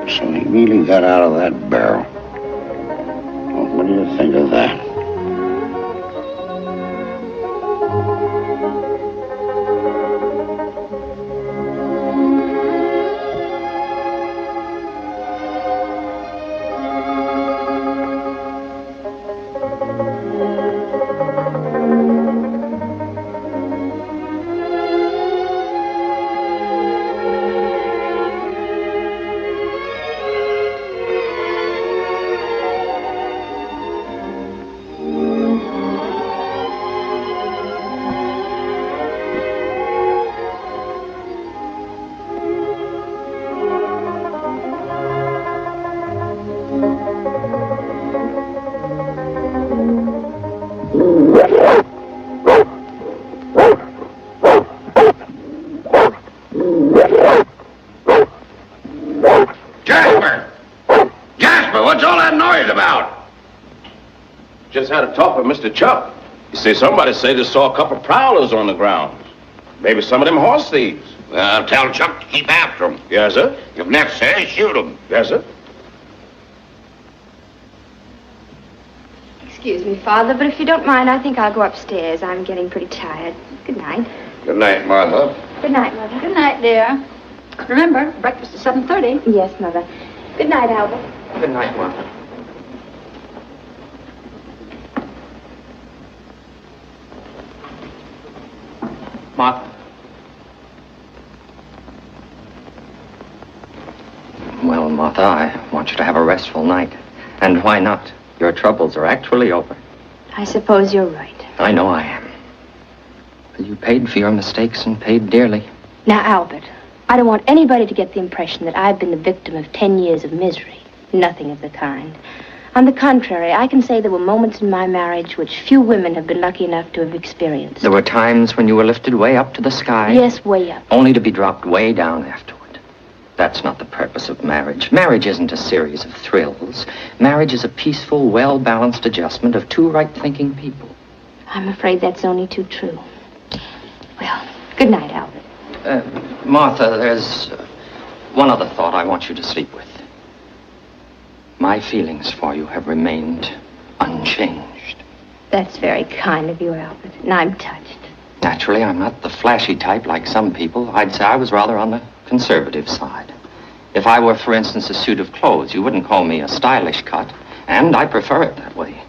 So he really got out of that barrel. Well, what do you think of that? Jasper, what's all that noise about? Just had a talk with Mr. Chuck. You see, somebody say they saw a couple prowlers on the grounds. Maybe some of them horse thieves. Well, tell Chuck to keep after them. Yes, sir. If necessary, shoot them. Yes, sir. Excuse me, Father, but if you don't mind, I think I'll go upstairs. I'm getting pretty tired. Good night. Good night, Martha. Good night, Mother. Good night, dear. Remember, breakfast at 7:30. Yes, Mother. Good night, Albert. Good night, Martha. Martha. Well, Martha, I want you to have a restful night. And why not? Your troubles are actually over. I suppose you're right. I know I am. You paid for your mistakes and paid dearly. Now, Albert, I don't want anybody to get the impression that I've been the victim of 10 years of misery. Nothing of the kind. On the contrary, I can say there were moments in my marriage which few women have been lucky enough to have experienced. There were times when you were lifted way up to the sky. Yes, way up. Only to be dropped way down afterward. That's not the purpose of marriage. Marriage isn't a series of thrills. Marriage is a peaceful, well-balanced adjustment of two right-thinking people. I'm afraid that's only too true. Well, good night, Albert. Martha, there's one other thought I want you to sleep with. My feelings for you have remained unchanged. That's very kind of you, Albert, and I'm touched. Naturally, I'm not the flashy type like some people. I'd say I was rather on the conservative side. If I were, for instance, a suit of clothes, you wouldn't call me a stylish cut, and I prefer it that way.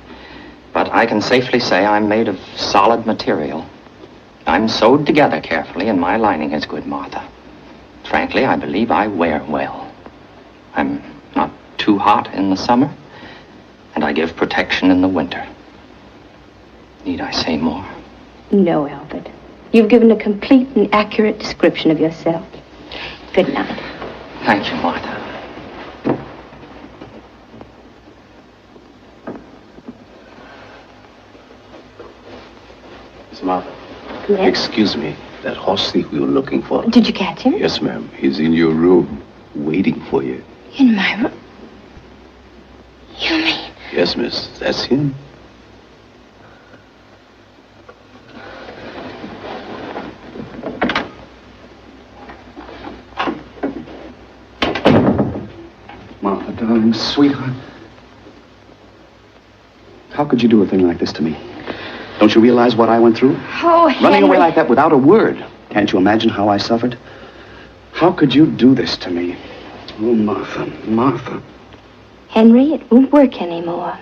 But I can safely say I'm made of solid material. I'm sewed together carefully, and my lining is good, Martha. Frankly, I believe I wear well. I'm not too hot in the summer, and I give protection in the winter. Need I say more? No, Albert. You've given a complete and accurate description of yourself. Good night. Thank you, Martha. Miss Martha. Yes? Excuse me. That horse thief we were looking for. Did you catch him? Yes, ma'am. He's in your room, waiting for you. In my room? You mean? Yes, miss. That's him. Martha, darling, sweetheart. How could you do a thing like this to me? Don't you realize what I went through? Oh, Henry. Running away like that without a word. Can't you imagine how I suffered? How could you do this to me? Oh, Martha, Martha. Henry, it won't work anymore.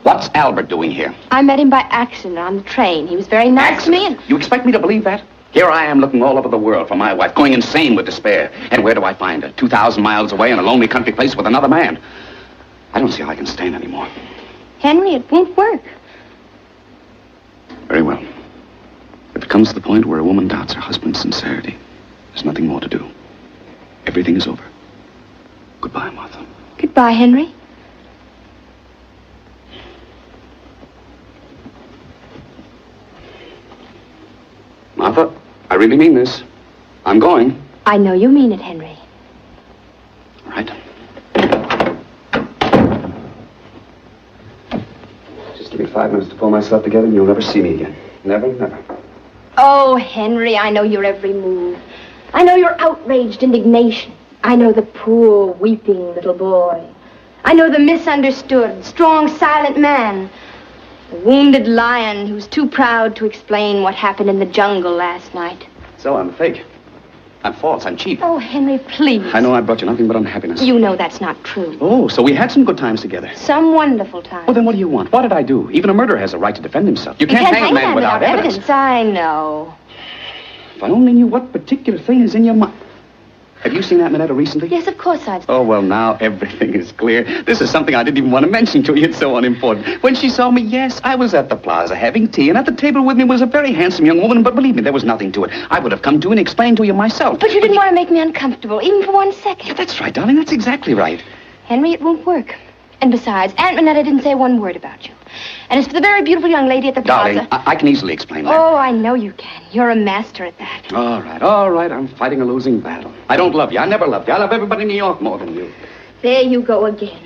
What's Albert doing here? I met him by accident on the train. He was very nice to me and... You expect me to believe that? Here I am looking all over the world for my wife, going insane with despair. And where do I find her? 2,000 miles away in a lonely country place with another man. I don't see how I can stand anymore. Henry, it won't work. Very well. If it comes to the point where a woman doubts her husband's sincerity, there's nothing more to do. Everything is over. Goodbye, Martha. Goodbye, Henry. Martha, I really mean this. I'm going. I know you mean it, Henry. All right. Just give me 5 minutes to pull myself together and you'll never see me again. Never, never. Oh, Henry, I know your every move. I know your outraged indignation. I know the poor, weeping little boy. I know the misunderstood, strong, silent man. The wounded lion who's too proud to explain what happened in the jungle last night. So I'm fake. I'm false. I'm cheap. Oh, Henry, please. I know I brought you nothing but unhappiness. You know that's not true. Oh, so we had some good times together. Some wonderful time. Well, then what do you want? What did I do? Even a murderer has a right to defend himself. You can't hang a man without evidence. I know. If I only knew what particular thing is in your mind. Have you seen that Minetta recently? Yes, of course I've... Oh, well, now everything is clear. This is something I didn't even want to mention to you. It's so unimportant. When she saw me, yes, I was at the plaza having tea, and at the table with me was a very handsome young woman, but believe me, there was nothing to it. I would have come to and explained to you myself. But you didn't want to make me uncomfortable, even for 1 second. Yeah, that's right, darling. That's exactly right. Henry, it won't work. And besides, Aunt Minetta didn't say one word about you. And as for the very beautiful young lady at the plaza... Darling, I can easily explain that. Oh, I know you can. You're a master at that. All right. I'm fighting a losing battle. I don't love you. I never loved you. I love everybody in New York more than you. There you go again.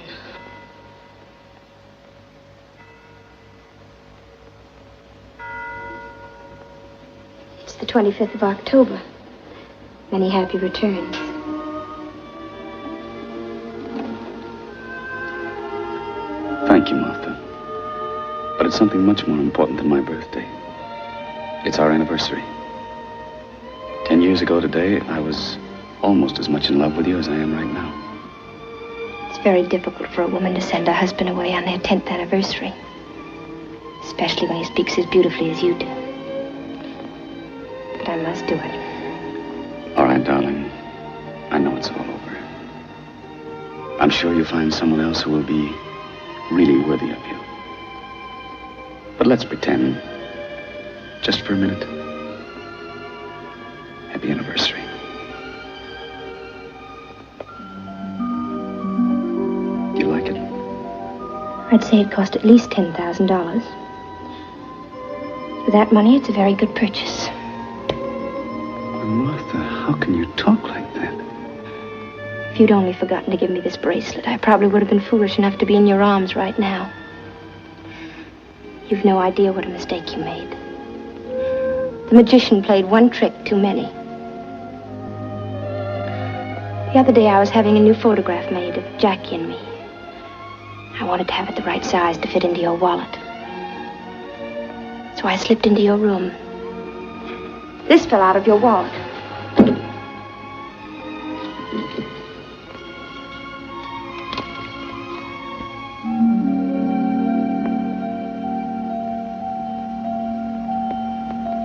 It's the 25th of October. Many happy returns. Thank you, Martha. But it's something much more important than my birthday. It's our anniversary. 10 years ago today, I was almost as much in love with you as I am right now. It's very difficult for a woman to send her husband away on their 10th anniversary. Especially when he speaks as beautifully as you do. But I must do it. All right, darling. I know it's all over. I'm sure you'll find someone else who will be really worthy of you. But let's pretend, just for a minute. Happy anniversary. You like it? I'd say it cost at least $10,000. For that money, it's a very good purchase. Martha, how can you talk like that? If you'd only forgotten to give me this bracelet, I probably would have been foolish enough to be in your arms right now. You've no idea what a mistake you made. The magician played one trick too many. The other day I was having a new photograph made of Jackie and me. I wanted to have it the right size to fit into your wallet. So I slipped into your room. This fell out of your wallet.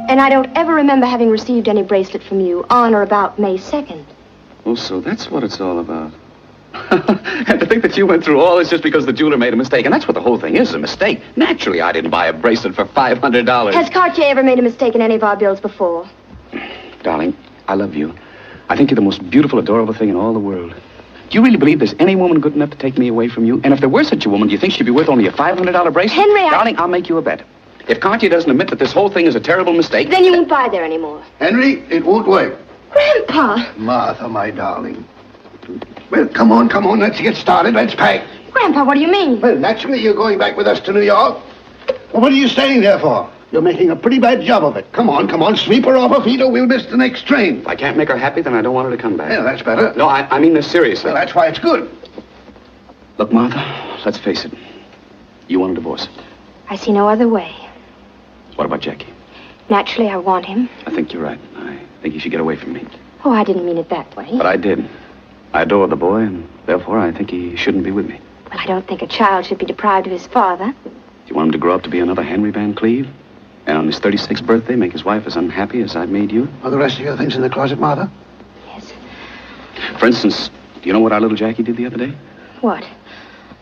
And I don't ever remember having received any bracelet from you on or about May 2nd. Oh, so that's what it's all about. And to think that you went through all this just because the jeweler made a mistake. And that's what the whole thing is, a mistake. Naturally, I didn't buy a bracelet for $500. Has Cartier ever made a mistake in any of our bills before? Darling, I love you. I think you're the most beautiful, adorable thing in all the world. Do you really believe there's any woman good enough to take me away from you? And if there were such a woman, do you think she'd be worth only a $500 bracelet? Henry, Darling, I'll make you a bet. If Cartier doesn't admit that this whole thing is a terrible mistake... Then you won't buy there anymore. Henry, it won't work. Grandpa! Martha, my darling. Well, come on, let's get started. Let's pack. Grandpa, what do you mean? Well, naturally, you're going back with us to New York. Well, what are you staying there for? You're making a pretty bad job of it. Come on, sweep her off her feet or we'll miss the next train. If I can't make her happy, then I don't want her to come back. Yeah, that's better. No, I mean this seriously. Well, that's why it's good. Look, Martha, let's face it. You want a divorce. I see no other way. What about Jackie? Naturally, I want him. I think you're right. I think you should get away from me. Oh, I didn't mean it that way. But I did. I adore the boy, and therefore I think he shouldn't be with me. Well, I don't think a child should be deprived of his father. Do you want him to grow up to be another Henry van Cleve? And on his 36th birthday, make his wife as unhappy as I've made you? Are the rest of your things in the closet, Martha? Yes. For instance, do you know what our little Jackie did the other day? What?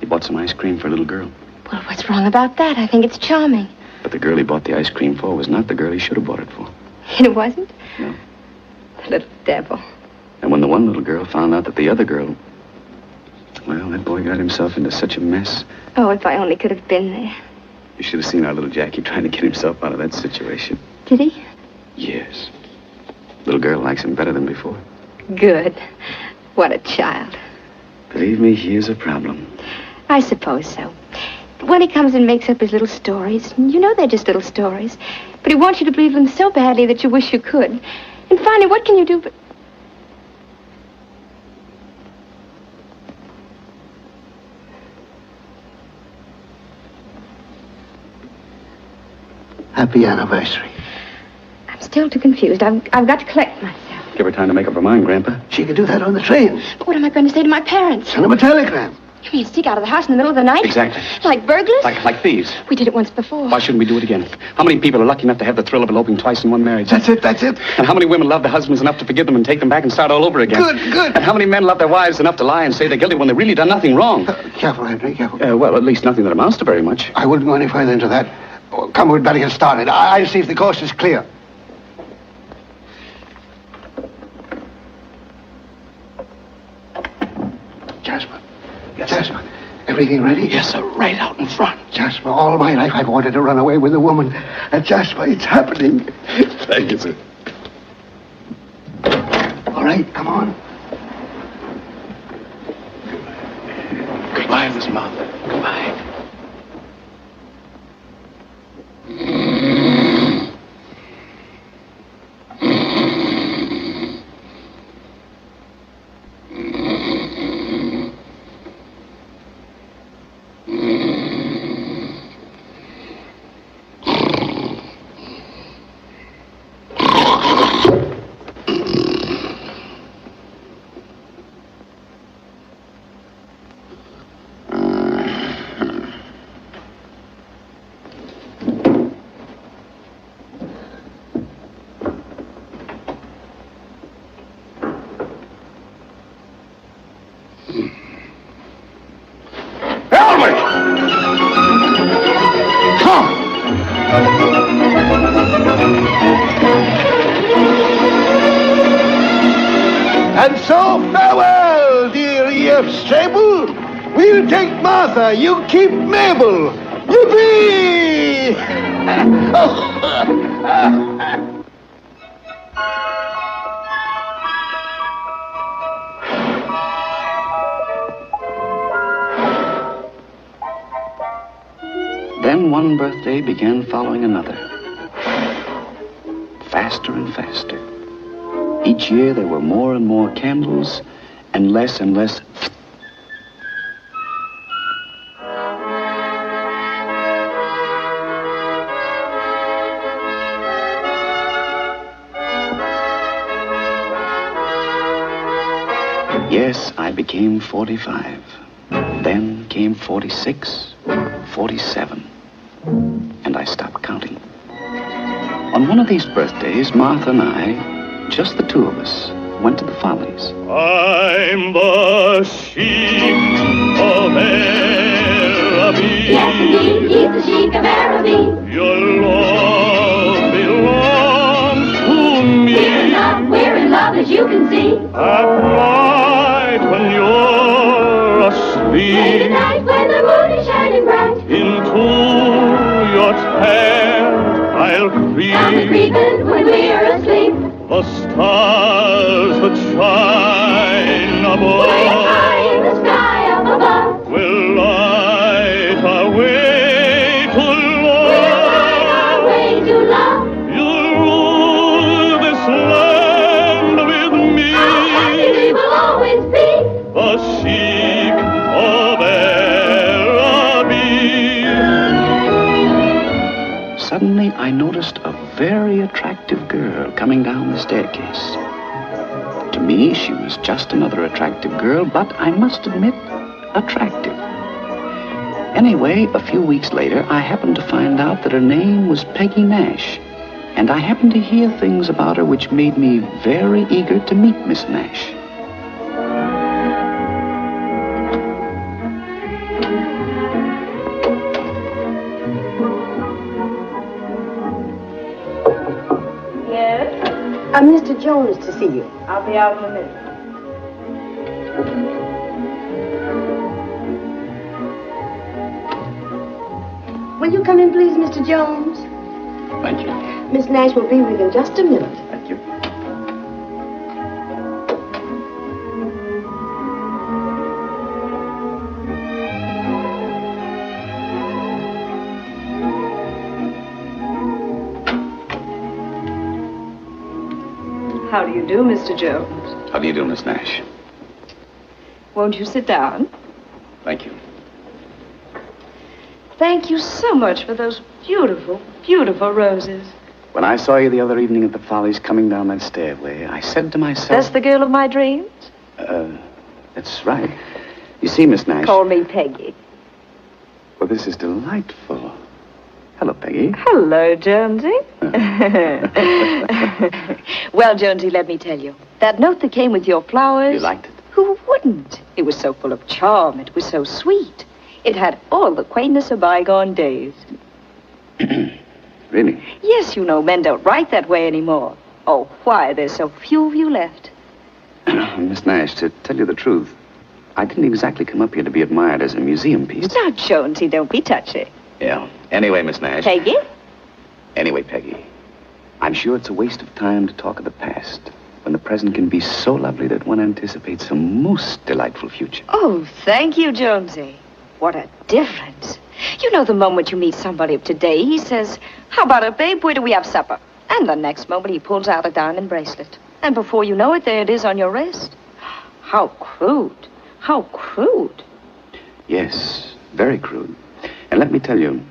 He bought some ice cream for a little girl. Well, what's wrong about that? I think it's charming. But the girl he bought the ice cream for was not the girl he should have bought it for. It wasn't? No. The little devil. And when the one little girl found out that the other girl... Well, that boy got himself into such a mess. Oh, if I only could have been there. You should have seen our little Jackie trying to get himself out of that situation. Did he? Yes. Little girl likes him better than before. Good. What a child. Believe me, he is a problem. I suppose so. But when he comes and makes up his little stories, you know they're just little stories, but he wants you to believe them so badly that you wish you could. And finally, what can you do but... Happy anniversary. I'm still too confused. I've got to collect myself. Give her time to make up her mind, Grandpa. She could do that on the train. But what am I going to say to my parents? Send them a telegram. You mean sneak out of the house in the middle of the night? Exactly. Like burglars? Like thieves. We did it once before. Why shouldn't we do it again? How many people are lucky enough to have the thrill of eloping twice in one marriage? That's it. And how many women love their husbands enough to forgive them and take them back and start all over again? Good. And how many men love their wives enough to lie and say they're guilty when they've really done nothing wrong? Careful, Henry, careful. Well, at least nothing that amounts to very much. I wouldn't go any further into that. Oh, come, we'd better get started. I'll see if the coast is clear. Jasper, everything ready? Yes, sir, right out in front. Jasper, all my life I've wanted to run away with a woman. Jasper, it's happening. Thank you, sir. All right, come on. Goodbye, Miss Martha. Goodbye. And so farewell, dear E.F. Strable. We'll take Martha, you keep Mabel. Yippee! Then one birthday began following another. Faster and faster. Each year there were more and more candles and less. Yes, I became 45. Then came 46, 47. And I stopped counting. On one of these birthdays, Martha and I, just the two of us, went to the Follies. I'm the sheep of Araby. Yes, indeed, he's the sheik of Araby. Your love belongs to me. We're in love, as you can see. At night when you're asleep. Late at night when the moon is shining bright. Into your tent creeping when we're asleep. The stars that shine above, way high in the sky up above, will light our way to love. Will light our way to love. You'll rule this land with me. How happy we will always be. The Sheik of Araby. Suddenly, I noticed a very attractive girl coming down the staircase. To me, she was just another attractive girl, but I must admit, attractive. Anyway, a few weeks later, I happened to find out that her name was Peggy Nash, and I happened to hear things about her which made me very eager to meet Miss Nash. Mr. Jones to see you. I'll be out in a minute. Will you come in, please, Mr. Jones? Thank you. Miss Nash will be with you in just a minute. Thank you. How do you do, Mr. Jones? How do you do, Miss Nash? Won't you sit down? Thank you. Thank you so much for those beautiful, beautiful roses. When I saw you the other evening at the Follies coming down that stairway, I said to myself... That's the girl of my dreams? That's right. You see, Miss Nash... Call me Peggy. Well, this is delightful. Hello, Peggy. Hello, Jonesy. Well, Jonesy, let me tell you. That note that came with your flowers... You liked it? Who wouldn't? It was so full of charm. It was so sweet. It had all the quaintness of bygone days. Really? Yes, you know, men don't write that way anymore. Oh, why, there's so few of you left. Miss Nash, to tell you the truth, I didn't exactly come up here to be admired as a museum piece. Now, Jonesy, don't be touchy. Yeah. Anyway, Miss Nash... Peggy? Anyway, Peggy, I'm sure it's a waste of time to talk of the past, when the present can be so lovely that one anticipates a most delightful future. Oh, thank you, Jonesy. What a difference. You know, the moment you meet somebody of today, he says, how about it, babe? Where do we have supper? And the next moment he pulls out a diamond bracelet. And before you know it, there it is on your wrist. How crude. How crude. Yes, very crude. And let me tell you,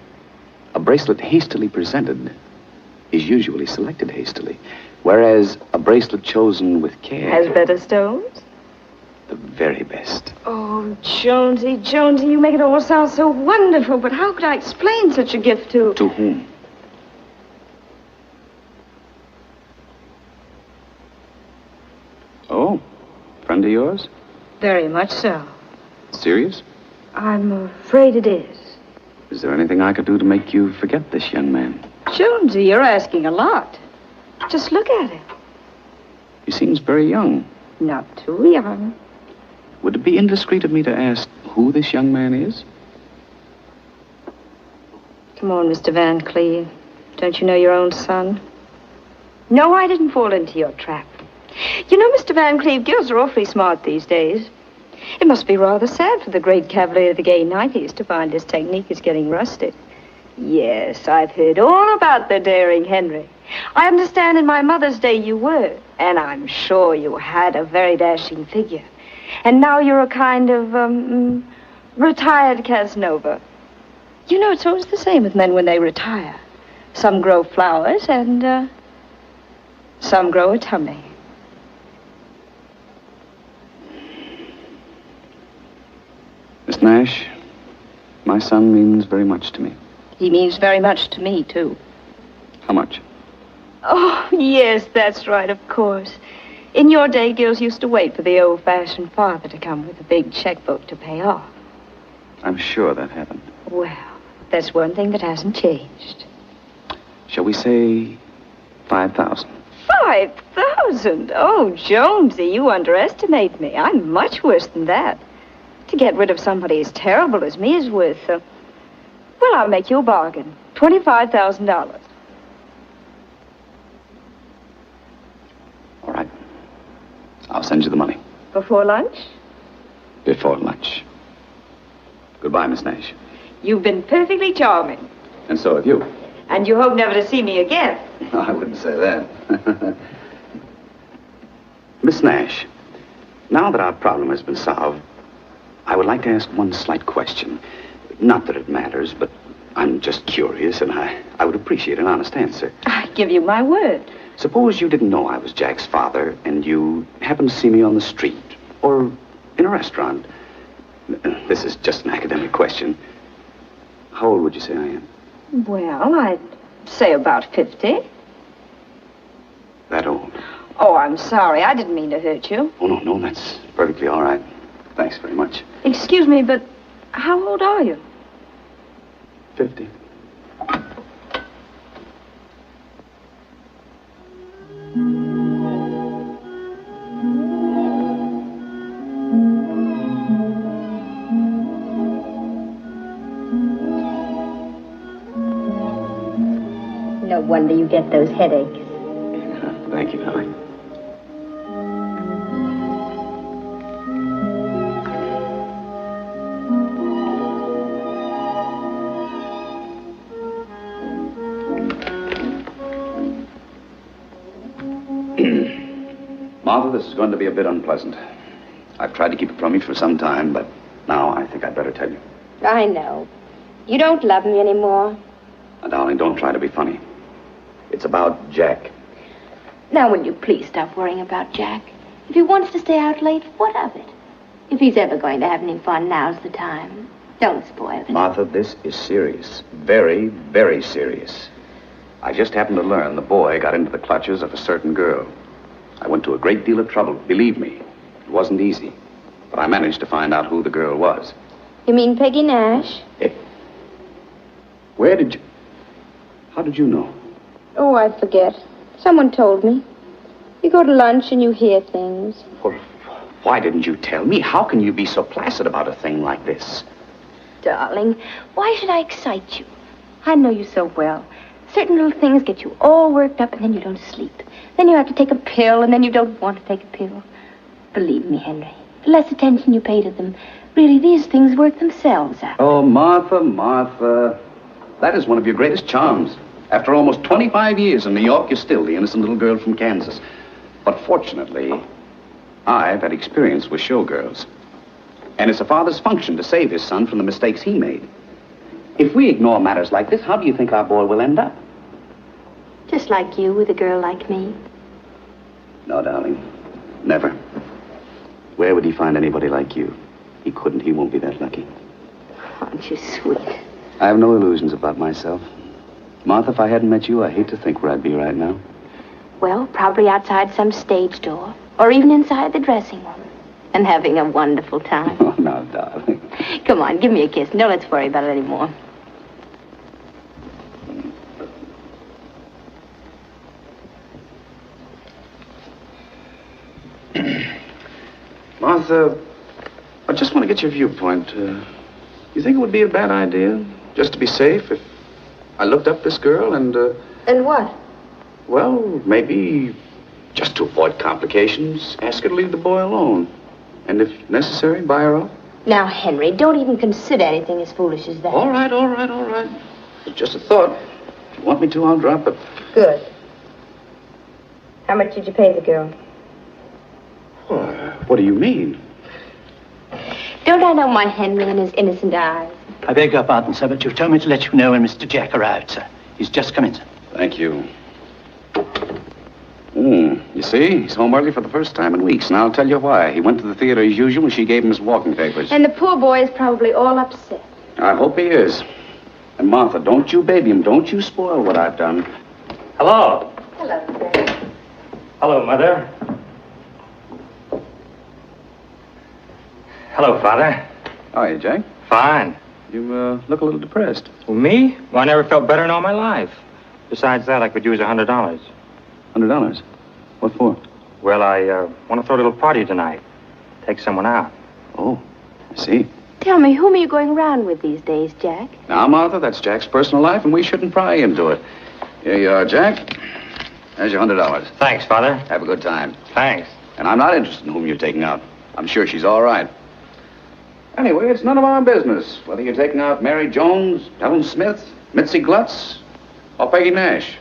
a bracelet hastily presented is usually selected hastily, whereas a bracelet chosen with care... Has better stones? The very best. Oh, Jonesy, Jonesy, you make it all sound so wonderful, but how could I explain such a gift to... To whom? Oh, friend of yours? Very much so. Serious? I'm afraid it is. Is there anything I could do to make you forget this young man? Jonesy, you're asking a lot. Just look at him. He seems very young. Not too young. Would it be indiscreet of me to ask who this young man is? Come on, Mr. Van Cleve. Don't you know your own son? No, I didn't fall into your trap. You know, Mr. Van Cleve, girls are awfully smart these days. It must be rather sad for the great cavalier of the gay 90s to find his technique is getting rusty. Yes, I've heard all about the daring Henry. I understand in my mother's day you were, and I'm sure you had a very dashing figure. And now you're a kind of, retired Casanova. You know, it's always the same with men when they retire. Some grow flowers and, some grow a tummy. Miss Nash, my son means very much to me. He means very much to me, too. How much? Oh, yes, that's right, of course. In your day, girls used to wait for the old-fashioned father to come with a big checkbook to pay off. I'm sure that happened. Well, that's one thing that hasn't changed. Shall we say 5,000? 5,000? Oh, Jonesy, you underestimate me. I'm much worse than that. To get rid of somebody as terrible as me is worth, well, I'll make you a bargain. $25,000. send you the money. Before lunch? Before lunch. Goodbye, Miss Nash. You've been perfectly charming. And so have you. And you hope never to see me again. I wouldn't say that. Miss Nash, now that our problem has been solved, I would like to ask one slight question. Not that it matters, but I'm just curious, and I would appreciate an honest answer. I give you my word. Suppose you didn't know I was Jack's father, and you happened to see me on the street, or in a restaurant. This is just an academic question. How old would you say I am? Well, I'd say about 50. That old? Oh, I'm sorry. I didn't mean to hurt you. Oh, no, that's perfectly all right. Thanks very much. Excuse me, but how old are you? 50. No wonder you get those headaches. Thank you, darling. Martha, this is going to be a bit unpleasant. I've tried to keep it from you for some time, but now I think I'd better tell you. I know. You don't love me anymore. Now, darling, don't try to be funny. It's about Jack. Now, will you please stop worrying about Jack? If he wants to stay out late, what of it? If he's ever going to have any fun, now's the time. Don't spoil it. Martha, this is serious. Very, very serious. I just happened to learn the boy got into the clutches of a certain girl. I went to a great deal of trouble, believe me. It wasn't easy. But I managed to find out who the girl was. You mean Peggy Nash? Where did you... How did you know? Oh, I forget. Someone told me. You go to lunch and you hear things. Well, why didn't you tell me? How can you be so placid about a thing like this? Darling, why should I excite you? I know you so well. Certain little things get you all worked up and then you don't sleep. Then you have to take a pill and then you don't want to take a pill. Believe me, Henry, the less attention you pay to them, really these things work themselves out. Oh, Martha, Martha. That is one of your greatest charms. After almost 25 years in New York, you're still the innocent little girl from Kansas. But fortunately, I've had experience with showgirls. And it's a father's function to save his son from the mistakes he made. If we ignore matters like this, how do you think our boy will end up? Just like you with a girl like me. No, darling. Never. Where would he find anybody like you? He couldn't. He won't be that lucky. Aren't you sweet? I have no illusions about myself. Martha, if I hadn't met you, I hate to think where I'd be right now. Well, probably outside some stage door, or even inside the dressing room, and having a wonderful time. Oh, no, darling. Come on, give me a kiss. No, let's worry about it anymore. Martha, I just want to get your viewpoint. You think it would be a bad idea, just to be safe, if I looked up this girl and, And what? well, maybe just to avoid complications, ask her to leave the boy alone. And if necessary, buy her off. Now, Henry, don't even consider anything as foolish as that. All right. It's just a thought. If you want me to, I'll drop it. Good. How much did you pay the girl? What do you mean? Don't I know my Henry and his innocent eyes? I beg your pardon, sir, but you told me to let you know when Mr. Jack arrived, sir. He's just come in, sir. Thank you. You see, he's home early for the first time in weeks, and I'll tell you why. He went to the theater as usual, and she gave him his walking papers. And the poor boy is probably all upset. I hope he is. And Martha, don't you baby him. Don't you spoil what I've done. Hello. Hello, sir. Hello, Mother. Hello, Father. How are you, Jack? Fine. You look a little depressed. Well, me? Well, I never felt better in all my life. Besides that, I could use $100. $100? What for? Well, I want to throw a little party tonight. Take someone out. Oh, I see. Tell me, whom are you going round with these days, Jack? Now, Martha, that's Jack's personal life, and we shouldn't pry into it. Here you are, Jack. There's your $100. Thanks, Father. Have a good time. Thanks. And I'm not interested in whom you're taking out. I'm sure she's all right. Anyway, it's none of our business whether you're taking out Mary Jones, Helen Smith, Mitzi Glutz, or Peggy Nash.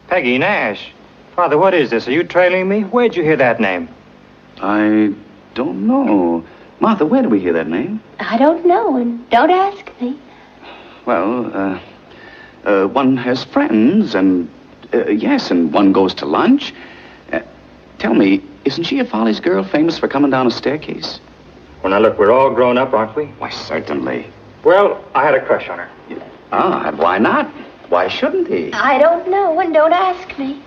Peggy Nash? Father, what is this? Are you trailing me? Where'd you hear that name? I don't know. Martha, where did we hear that name? I don't know, and don't ask me. Well, one has friends, and yes, and one goes to lunch. Tell me, isn't she a Follies girl famous for coming down a staircase? Well, now look, we're all grown up, aren't we? Why, certainly. Well, I had a crush on her. Ah, and why not? Why shouldn't he? I don't know, and don't ask me.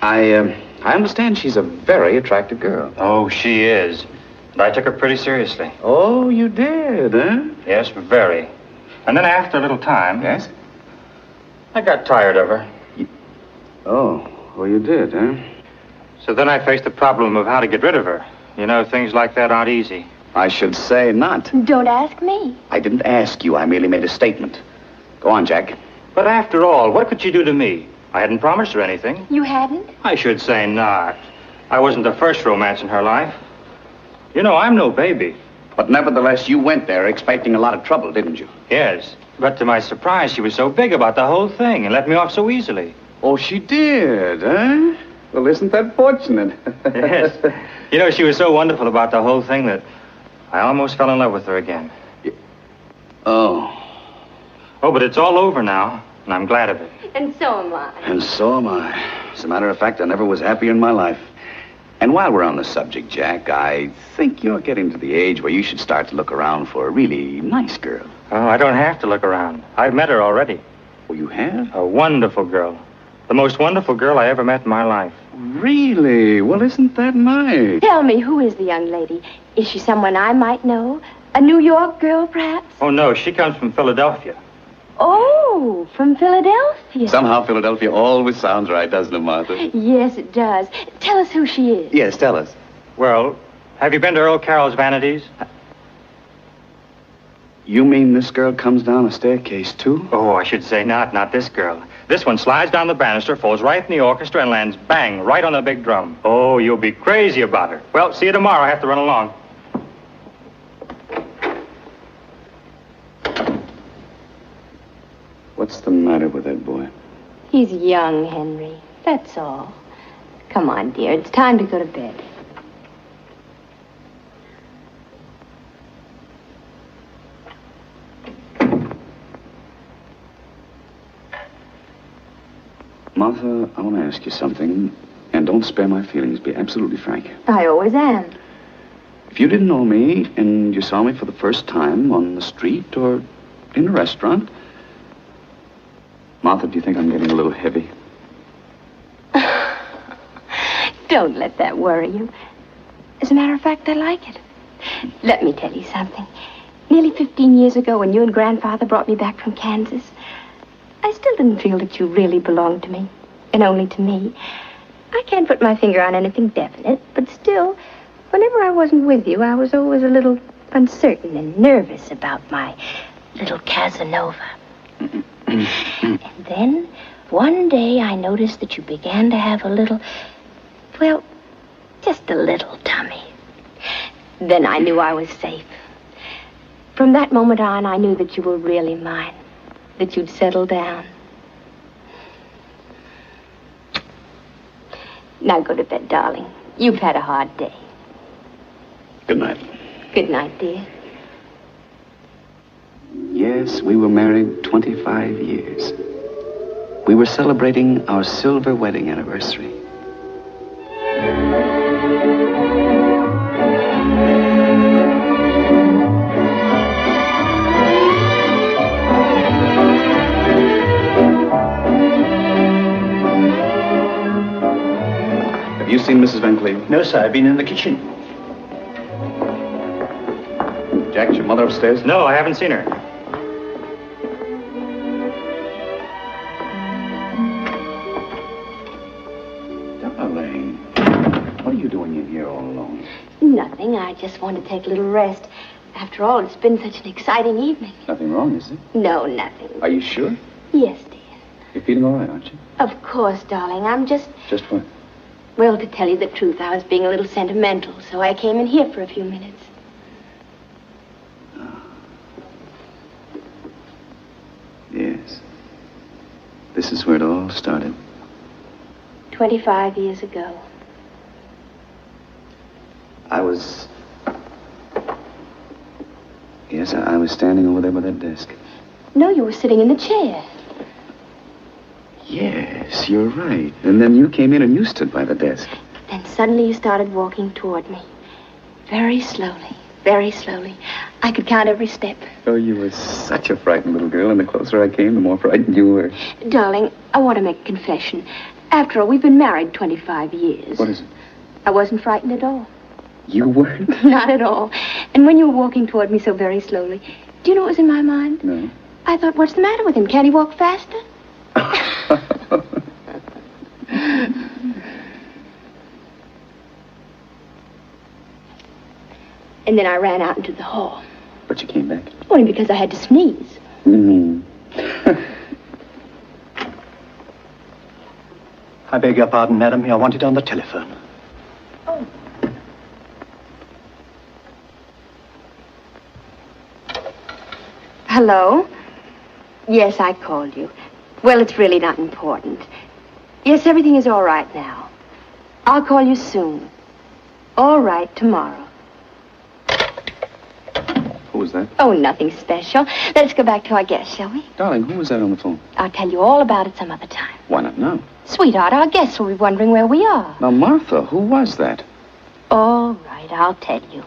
I understand she's a very attractive girl. Oh, she is. And I took her pretty seriously. Oh, you did, huh? Yes, very. And then after a little time... Yes? I got tired of her. Oh, well, you did, huh? So then I faced the problem of how to get rid of her. You know, things like that aren't easy. I should say not. Don't ask me. I didn't ask you. I merely made a statement. Go on, Jack. But after all, what could she do to me? I hadn't promised her anything. You hadn't? I should say not. I wasn't the first romance in her life. You know, I'm no baby. But nevertheless, you went there expecting a lot of trouble, didn't you? Yes. But to my surprise, she was so big about the whole thing and let me off so easily. Oh, she did, huh? Well, isn't that fortunate? Yes. You know, she was so wonderful about the whole thing that I almost fell in love with her again. Oh. Oh, but it's all over now, and I'm glad of it. And so am I. And so am I. As a matter of fact, I never was happier in my life. And while we're on the subject, Jack, I think you're getting to the age where you should start to look around for a really nice girl. Oh, I don't have to look around. I've met her already. Oh, you have? A wonderful girl. The most wonderful girl I ever met in my life. Really? Well, isn't that nice? Tell me, who is the young lady? Is she someone I might know? A New York girl, perhaps? Oh, no, she comes from Philadelphia. Oh, from Philadelphia. Somehow Philadelphia always sounds right, doesn't it, Martha? Yes, it does. Tell us who she is. Yes, tell us. Well, have you been to Earl Carroll's Vanities? You mean this girl comes down a staircase, too? Oh, I should say not this girl. This one slides down the banister, falls right in the orchestra, and lands bang, right on the big drum. Oh, you'll be crazy about her. Well, see you tomorrow. I have to run along. What's the matter with that boy? He's young, Henry. That's all. Come on, dear. It's time to go to bed. Martha, I want to ask you something, and don't spare my feelings. Be absolutely frank. I always am. If you didn't know me, and you saw me for the first time on the street or in a restaurant, Martha, do you think I'm getting a little heavy? Don't let that worry you. As a matter of fact, I like it. Let me tell you something. Nearly 15 years ago, when you and Grandfather brought me back from Kansas, I still didn't feel that you really belonged to me, and only to me. I can't put my finger on anything definite, but still, whenever I wasn't with you, I was always a little uncertain and nervous about my little Casanova. And then, one day, I noticed that you began to have a little, well, just a little tummy. Then I knew I was safe. From that moment on, I knew that you were really mine, that you'd settle down. Now go to bed, darling. You've had a hard day. Good night. Good night, dear. Yes, we were married 25 years. We were celebrating our silver wedding anniversary. Have you seen Mrs. Van Cleve? No, sir. I've been in the kitchen. Jack, is your mother upstairs? No, I haven't seen her. Darling, what are you doing in here all alone? Nothing. I just want to take a little rest. After all, it's been such an exciting evening. Nothing wrong, is it? No, nothing. Are you sure? Yes, dear. You're feeling all right, aren't you? Of course, darling. I'm just... Just what? Well, to tell you the truth, I was being a little sentimental, so I came in here for a few minutes. Yes. This is where it all started. 25 years ago. Yes, I was standing over there by that desk. No, you were sitting in the chair. Yes, you're right. And then you came in and you stood by the desk. Then suddenly you started walking toward me. Very slowly, very slowly. I could count every step. Oh, you were such a frightened little girl, and the closer I came, the more frightened you were. Darling, I want to make a confession. After all, we've been married 25 years. What is it? I wasn't frightened at all. You weren't? Not at all. And when you were walking toward me so very slowly, do you know what was in my mind? No. I thought, what's the matter with him? Can't he walk faster? And then I ran out into the hall. But you came back. Only because I had to sneeze. Mm-hmm. I beg your pardon, madam. You're wanted on the telephone. Oh. Hello? Yes, I called you. Well, it's really not important. Yes, everything is all right now. I'll call you soon. All right, tomorrow. Who was that? Oh, nothing special. Let's go back to our guest, shall we? Darling, who was that on the phone? I'll tell you all about it some other time. Why not now? Sweetheart, our guests will be wondering where we are. Now, Martha, who was that? All right, I'll tell you.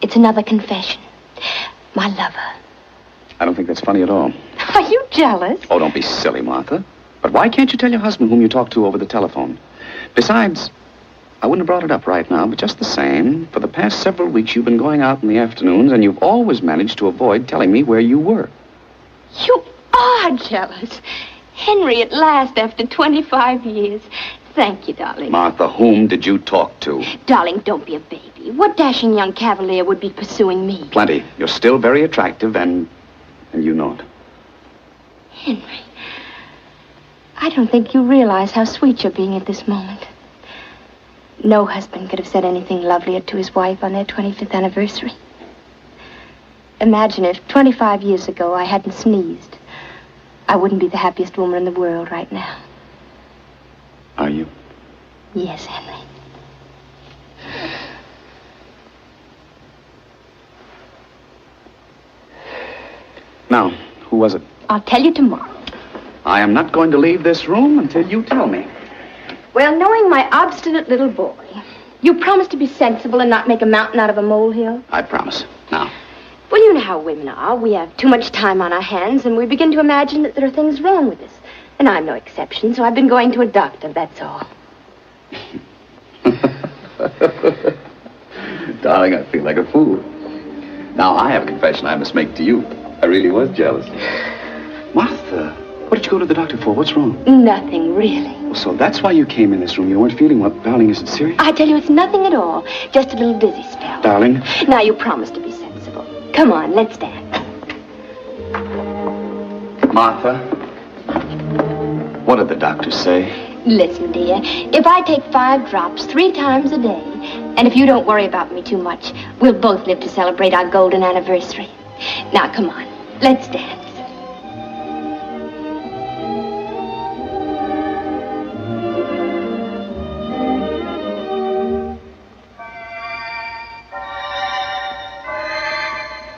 It's another confession. My lover. I don't think that's funny at all. Are you jealous? Oh, don't be silly, Martha. But why can't you tell your husband whom you talked to over the telephone? Besides, I wouldn't have brought it up right now, but just the same, for the past several weeks you've been going out in the afternoons, and you've always managed to avoid telling me where you were. You are jealous. Henry, at last, after 25 years. Thank you, darling. Martha, whom did you talk to? Darling, don't be a baby. What dashing young cavalier would be pursuing me? Plenty. You're still very attractive, and you know it. Henry, I don't think you realize how sweet you're being at this moment. No husband could have said anything lovelier to his wife on their 25th anniversary. Imagine if 25 years ago I hadn't sneezed. I wouldn't be the happiest woman in the world right now. Are you? Yes, Henry. Now, who was it? I'll tell you tomorrow. I am not going to leave this room until you tell me. Well, knowing my obstinate little boy, you promise to be sensible and not make a mountain out of a molehill? I promise. Now. Well, you know how women are. We have too much time on our hands, and we begin to imagine that there are things wrong with us. And I'm no exception, so I've been going to a doctor, that's all. Darling, I feel like a fool. Now, I have a confession I must make to you. I really was jealous. Martha, what did you go to the doctor for? What's wrong? Nothing, really. Well, so that's why you came in this room. You weren't feeling well. Darling, is it serious? I tell you, it's nothing at all. Just a little dizzy spell. Darling. Now, you promise to be sensible. Come on, let's dance. Martha, what did the doctor say? Listen, dear, if I take 5 drops 3 times a day, and if you don't worry about me too much, we'll both live to celebrate our golden anniversary. Now, come on, let's dance.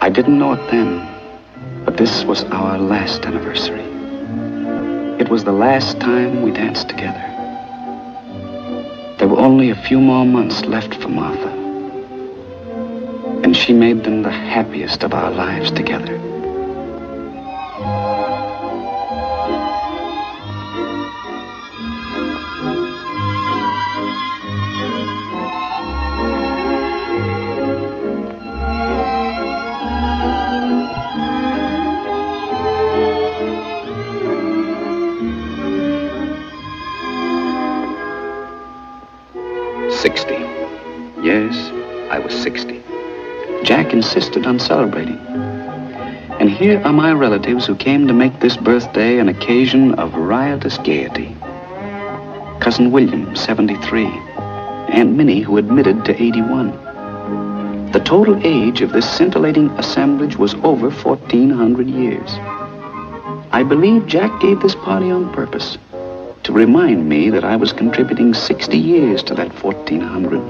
I didn't know it then, but this was our last anniversary. It was the last time we danced together. There were only a few more months left for Martha, and she made them the happiest of our lives together. Yes, I was 60. Jack insisted on celebrating. And here are my relatives who came to make this birthday an occasion of riotous gaiety. Cousin William, 73. Aunt Minnie, who admitted to 81. The total age of this scintillating assemblage was over 1,400 years. I believe Jack gave this party on purpose, to remind me that I was contributing 60 years to that 1,400.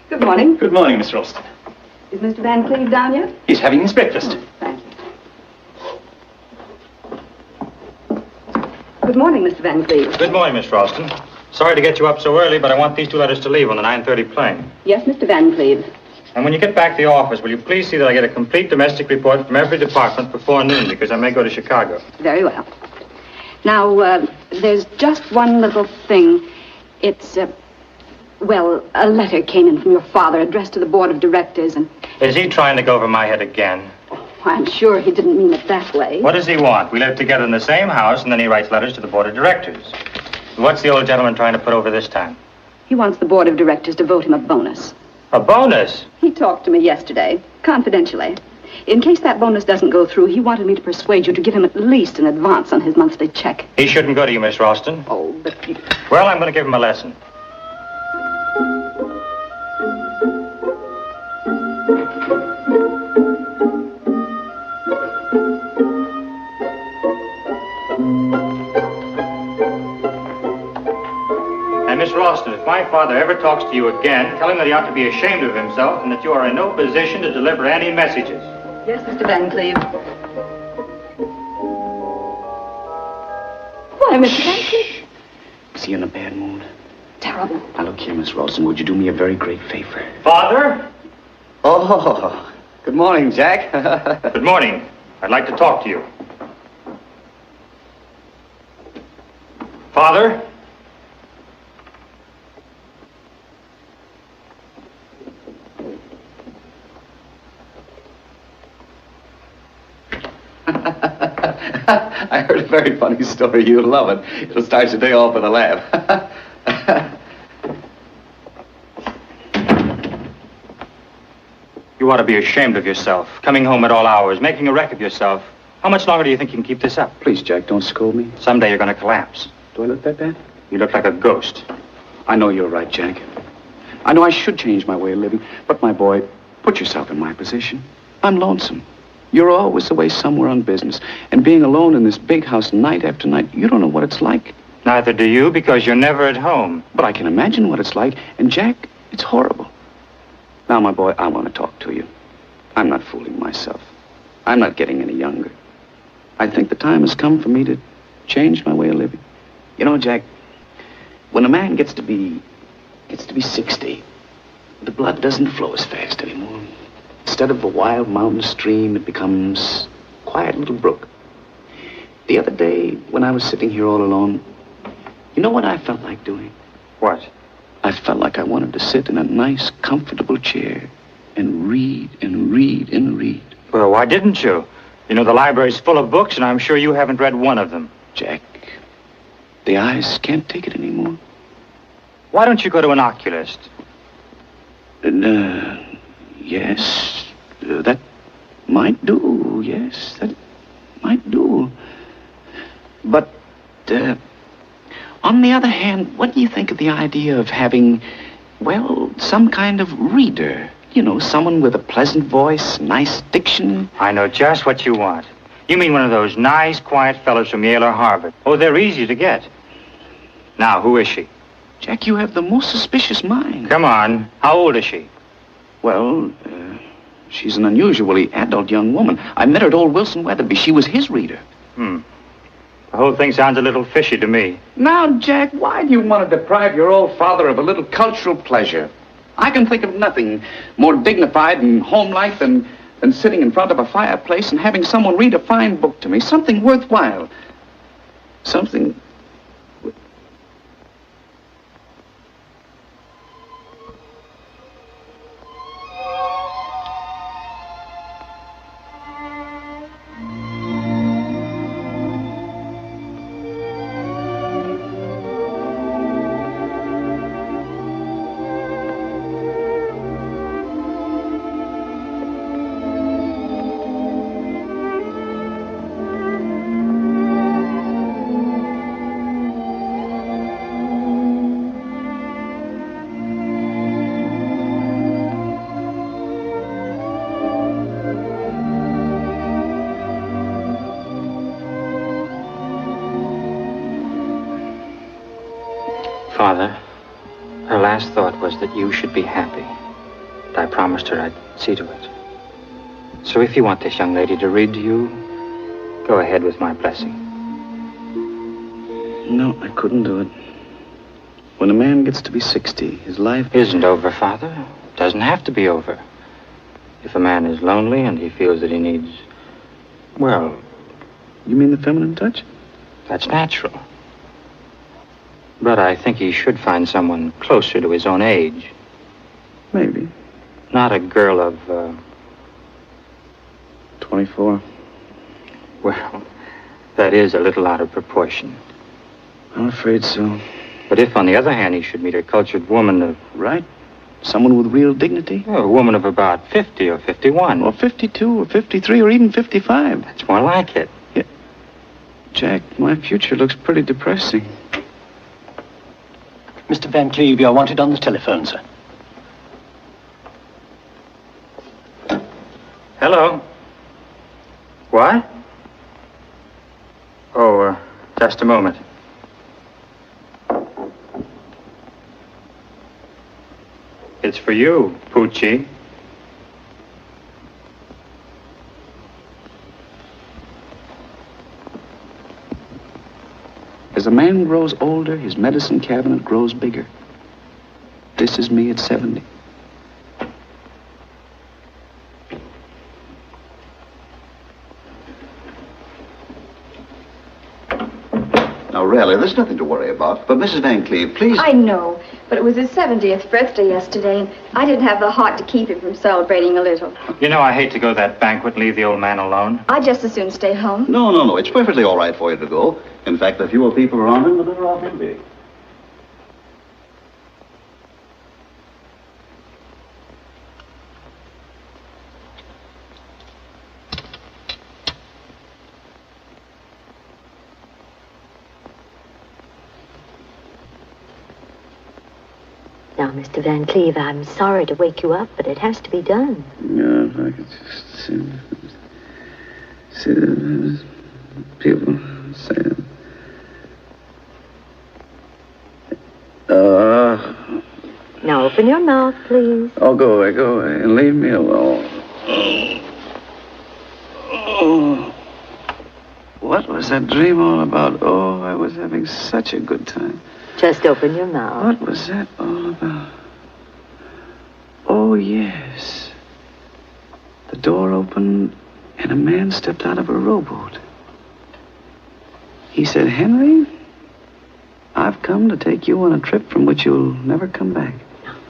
Good morning. Good morning, Miss Ralston. Is Mr. Van Cleve down yet? He's having his breakfast. Thank you. Good morning, Mr. Van Cleve. Good morning, Miss Ralston. Sorry to get you up so early, but I want these 2 letters to leave on the 9:30 plane. Yes, Mr. Van Cleve. And when you get back to the office, will you please see that I get a complete domestic report from every department before noon, because I may go to Chicago. Very well. Now, there's just one little thing. It's, well, a letter came in from your father addressed to the board of directors, and Is he trying to go over my head again? I'm sure he didn't mean it that way. What does he want? We live together in the same house, and then he writes letters to the board of directors. What's the old gentleman trying to put over this time? He wants the board of directors to vote him a bonus. A bonus? He talked to me yesterday, confidentially. In case that bonus doesn't go through, he wanted me to persuade you to give him at least an advance on his monthly check. He shouldn't go to you, Miss Ralston. Oh, but... Well, I'm going to give him a lesson. And Miss Ralston, if my father ever talks to you again, tell him that he ought to be ashamed of himself and that you are in no position to deliver any messages. Yes, Mr. Van Cleve. Why, Mr. Van Cleve? Is he in a bad mood? Terrible. Now, look here, Miss Ralston, would you do me a very great favor? Father? Oh, good morning, Jack. Good morning. I'd like to talk to you. Father? I heard a very funny story. You'll love it. It'll start your day off with a laugh. You ought to be ashamed of yourself. Coming home at all hours, making a wreck of yourself. How much longer do you think you can keep this up? Please, Jack, don't scold me. Someday you're going to collapse. Do I look that bad? You look like a ghost. I know you're right, Jack. I know I should change my way of living. But, my boy, put yourself in my position. I'm lonesome. You're always away somewhere on business. And being alone in this big house night after night, you don't know what it's like. Neither do you, because you're never at home. But I can imagine what it's like. And, Jack, it's horrible. Now, my boy, I want to talk to you. I'm not fooling myself. I'm not getting any younger. I think the time has come for me to change my way of living. You know, Jack, when a man gets to be 60, the blood doesn't flow as fast anymore. Instead of a wild mountain stream, it becomes a quiet little brook. The other day, when I was sitting here all alone, you know what I felt like doing? What? I felt like I wanted to sit in a nice, comfortable chair and read and read and read. Well, why didn't you? You know, the library's full of books, and I'm sure you haven't read one of them. Jack, the eyes can't take it anymore. Why don't you go to an oculist? Yes, that might do. Yes, that might do. But, on the other hand, what do you think of the idea of having, well, some kind of reader? You know, someone with a pleasant voice, nice diction. I know just what you want. You mean one of those nice, quiet fellows from Yale or Harvard. Oh, they're easy to get. Now, who is she? Jack, you have the most suspicious mind. Come on. How old is she? Well, she's an unusually adult young woman. I met her at old Wilson Weatherby. She was his reader. The whole thing sounds a little fishy to me. Now, Jack, why do you want to deprive your old father of a little cultural pleasure? I can think of nothing more dignified and homelike than sitting in front of a fireplace and having someone read a fine book to me. Something worthwhile. Something... Father, her last thought was that you should be happy. And I promised her I'd see to it. So if you want this young lady to read to you, go ahead with my blessing. No, I couldn't do it. When a man gets to be 60, his life isn't over, Father. It doesn't have to be over. If a man is lonely and he feels that he needs, well... You mean the feminine touch? That's natural. But I think he should find someone closer to his own age. Maybe. Not a girl of, 24. Well, that is a little out of proportion. I'm afraid so. But if, on the other hand, he should meet a cultured woman of... Right. Someone with real dignity? Oh, a woman of about 50 or 51. Or 52 or 53 or even 55. That's more like it. Yeah. Jack, my future looks pretty depressing. Mr. Van Cleve, you're wanted on the telephone, sir. Hello. What? Oh, just a moment. It's for you, Poochie. As a man grows older, his medicine cabinet grows bigger. This is me at 70. Now, really, there's nothing to worry about. But Mrs. Van Cleve, please... I know, but it was his 70th birthday yesterday, and I didn't have the heart to keep him from celebrating a little. You know, I hate to go to that banquet and leave the old man alone. I'd just as soon stay home. No. It's perfectly all right for you to go. In fact, the fewer people around him, the better off he'll be. Now, Mr. Van Cleve, I'm sorry to wake you up, but it has to be done. Yeah, if I could just see the people say it. Now, open your mouth, please. Oh, go away, and leave me alone. Oh. What was that dream all about? Oh, I was having such a good time. Just open your mouth. What was that all about? Oh, yes. The door opened, and a man stepped out of a rowboat. He said, Henry, I've come to take you on a trip from which you'll never come back.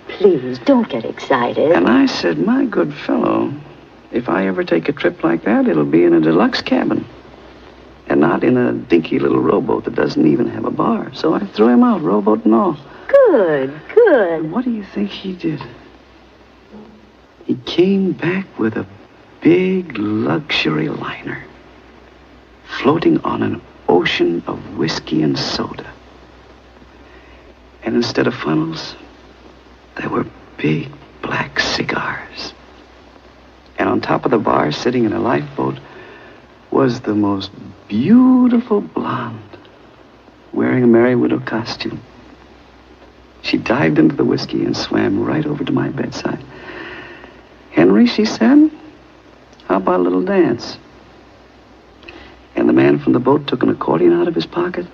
Please, don't get excited. And I said, my good fellow, if I ever take a trip like that, it'll be in a deluxe cabin. And not in a dinky little rowboat that doesn't even have a bar. So I threw him out, rowboat and all. Good. And what do you think he did? He came back with a big luxury liner, floating on an ocean of whiskey and soda. And instead of funnels, there were big black cigars. And on top of the bar, sitting in a lifeboat, was the most beautiful blonde, wearing a Merry Widow costume. She dived into the whiskey and swam right over to my bedside. Henry, she said, how about a little dance? And the man from the boat took an accordion out of his pocket,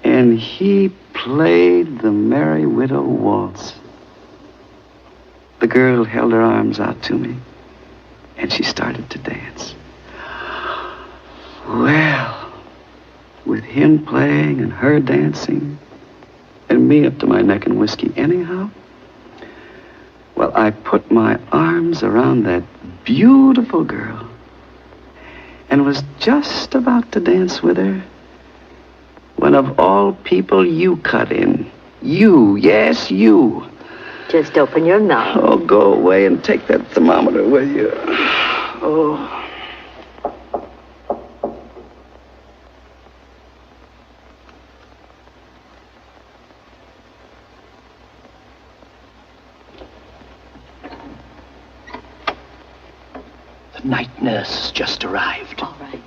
and he played the Merry Widow waltz. The girl held her arms out to me, and she started to dance. Well, with him playing and her dancing, and me up to my neck in whiskey anyhow, well, I put my arms around that beautiful girl and was just about to dance with her when, of all people, you cut in. You, yes, you. Just open your mouth. Oh, go away and take that thermometer with you. Oh. The night nurse has just arrived. All right.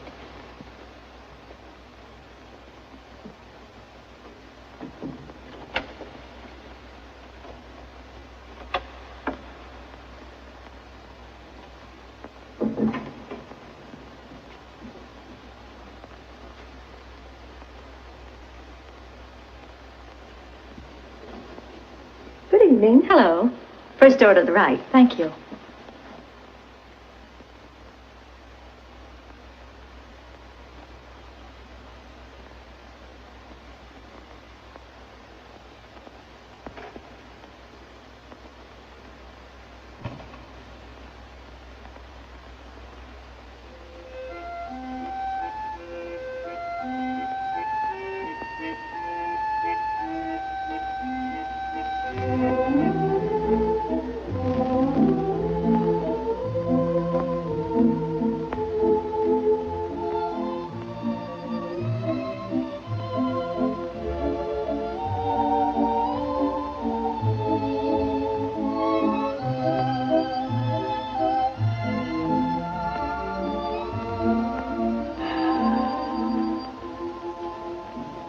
evening. Hello. First door to the right. Thank you.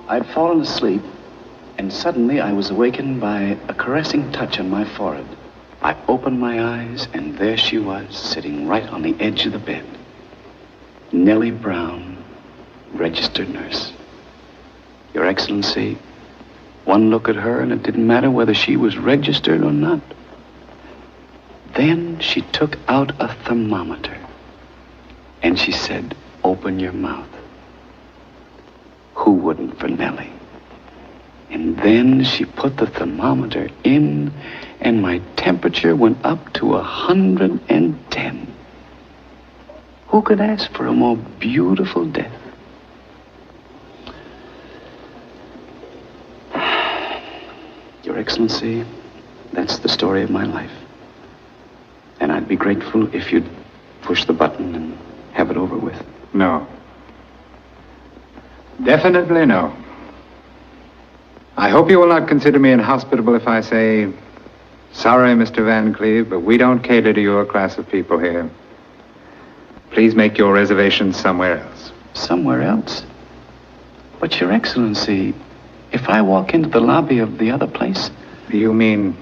I'd fallen asleep, and suddenly I was awakened by a caressing touch on my forehead. I opened my eyes, and there she was, sitting right on the edge of the bed. Nellie Brown, registered nurse. Your Excellency, one look at her, and it didn't matter whether she was registered or not. Then she took out a thermometer, and she said, "Open your mouth." Who wouldn't for Nellie? And then she put the thermometer in, and my temperature went up to 110. Who could ask for a more beautiful death? Your Excellency, that's the story of my life. And I'd be grateful if you'd push the button and have it over with. No. Definitely no. I hope you will not consider me inhospitable if I say, "Sorry, Mr. Van Cleve, but we don't cater to your class of people here. Please make your reservations somewhere else." Somewhere else? But, Your Excellency, if I walk into the lobby of the other place... You mean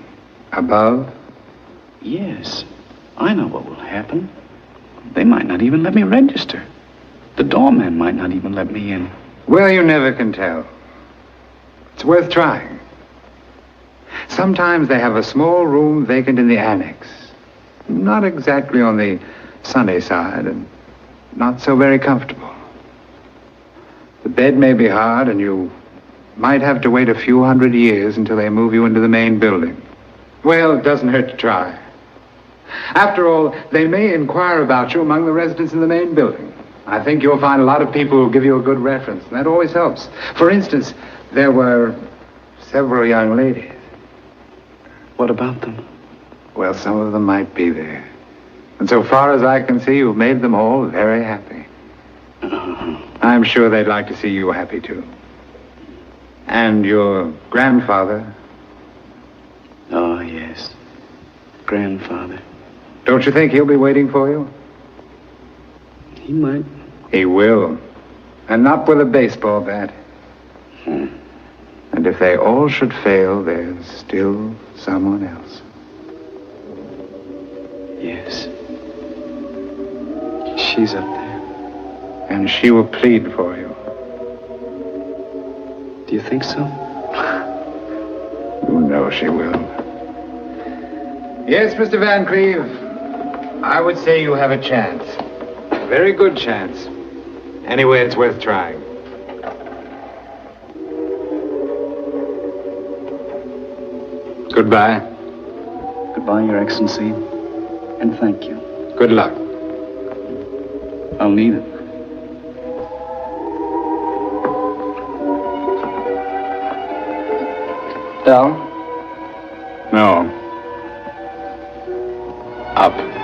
above? Yes. I know what will happen. They might not even let me register. The doorman might not even let me in. Well, you never can tell. It's worth trying. Sometimes they have a small room vacant in the annex. Not exactly on the sunny side, and not so very comfortable. The bed may be hard, and you might have to wait a few hundred years until they move you into the main building. Well, it doesn't hurt to try. After all, they may inquire about you among the residents in the main building. I think you'll find a lot of people who'll give you a good reference, and that always helps. For instance, there were several young ladies. What about them? Well, some of them might be there. And so far as I can see, you've made them all very happy. I'm sure they'd like to see you happy, too. And your grandfather. Oh, yes. Grandfather. Don't you think he'll be waiting for you? He might. He will. And not with a baseball bat. And if they all should fail, there's still someone else. Yes. She's up there. And she will plead for you. Do you think so? You know she will. Yes, Mr. Van Cleve. I would say you have a chance. A very good chance. Anyway, it's worth trying. Goodbye. Goodbye, Your Excellency. And thank you. Good luck. I'll need it. Down? No. Up.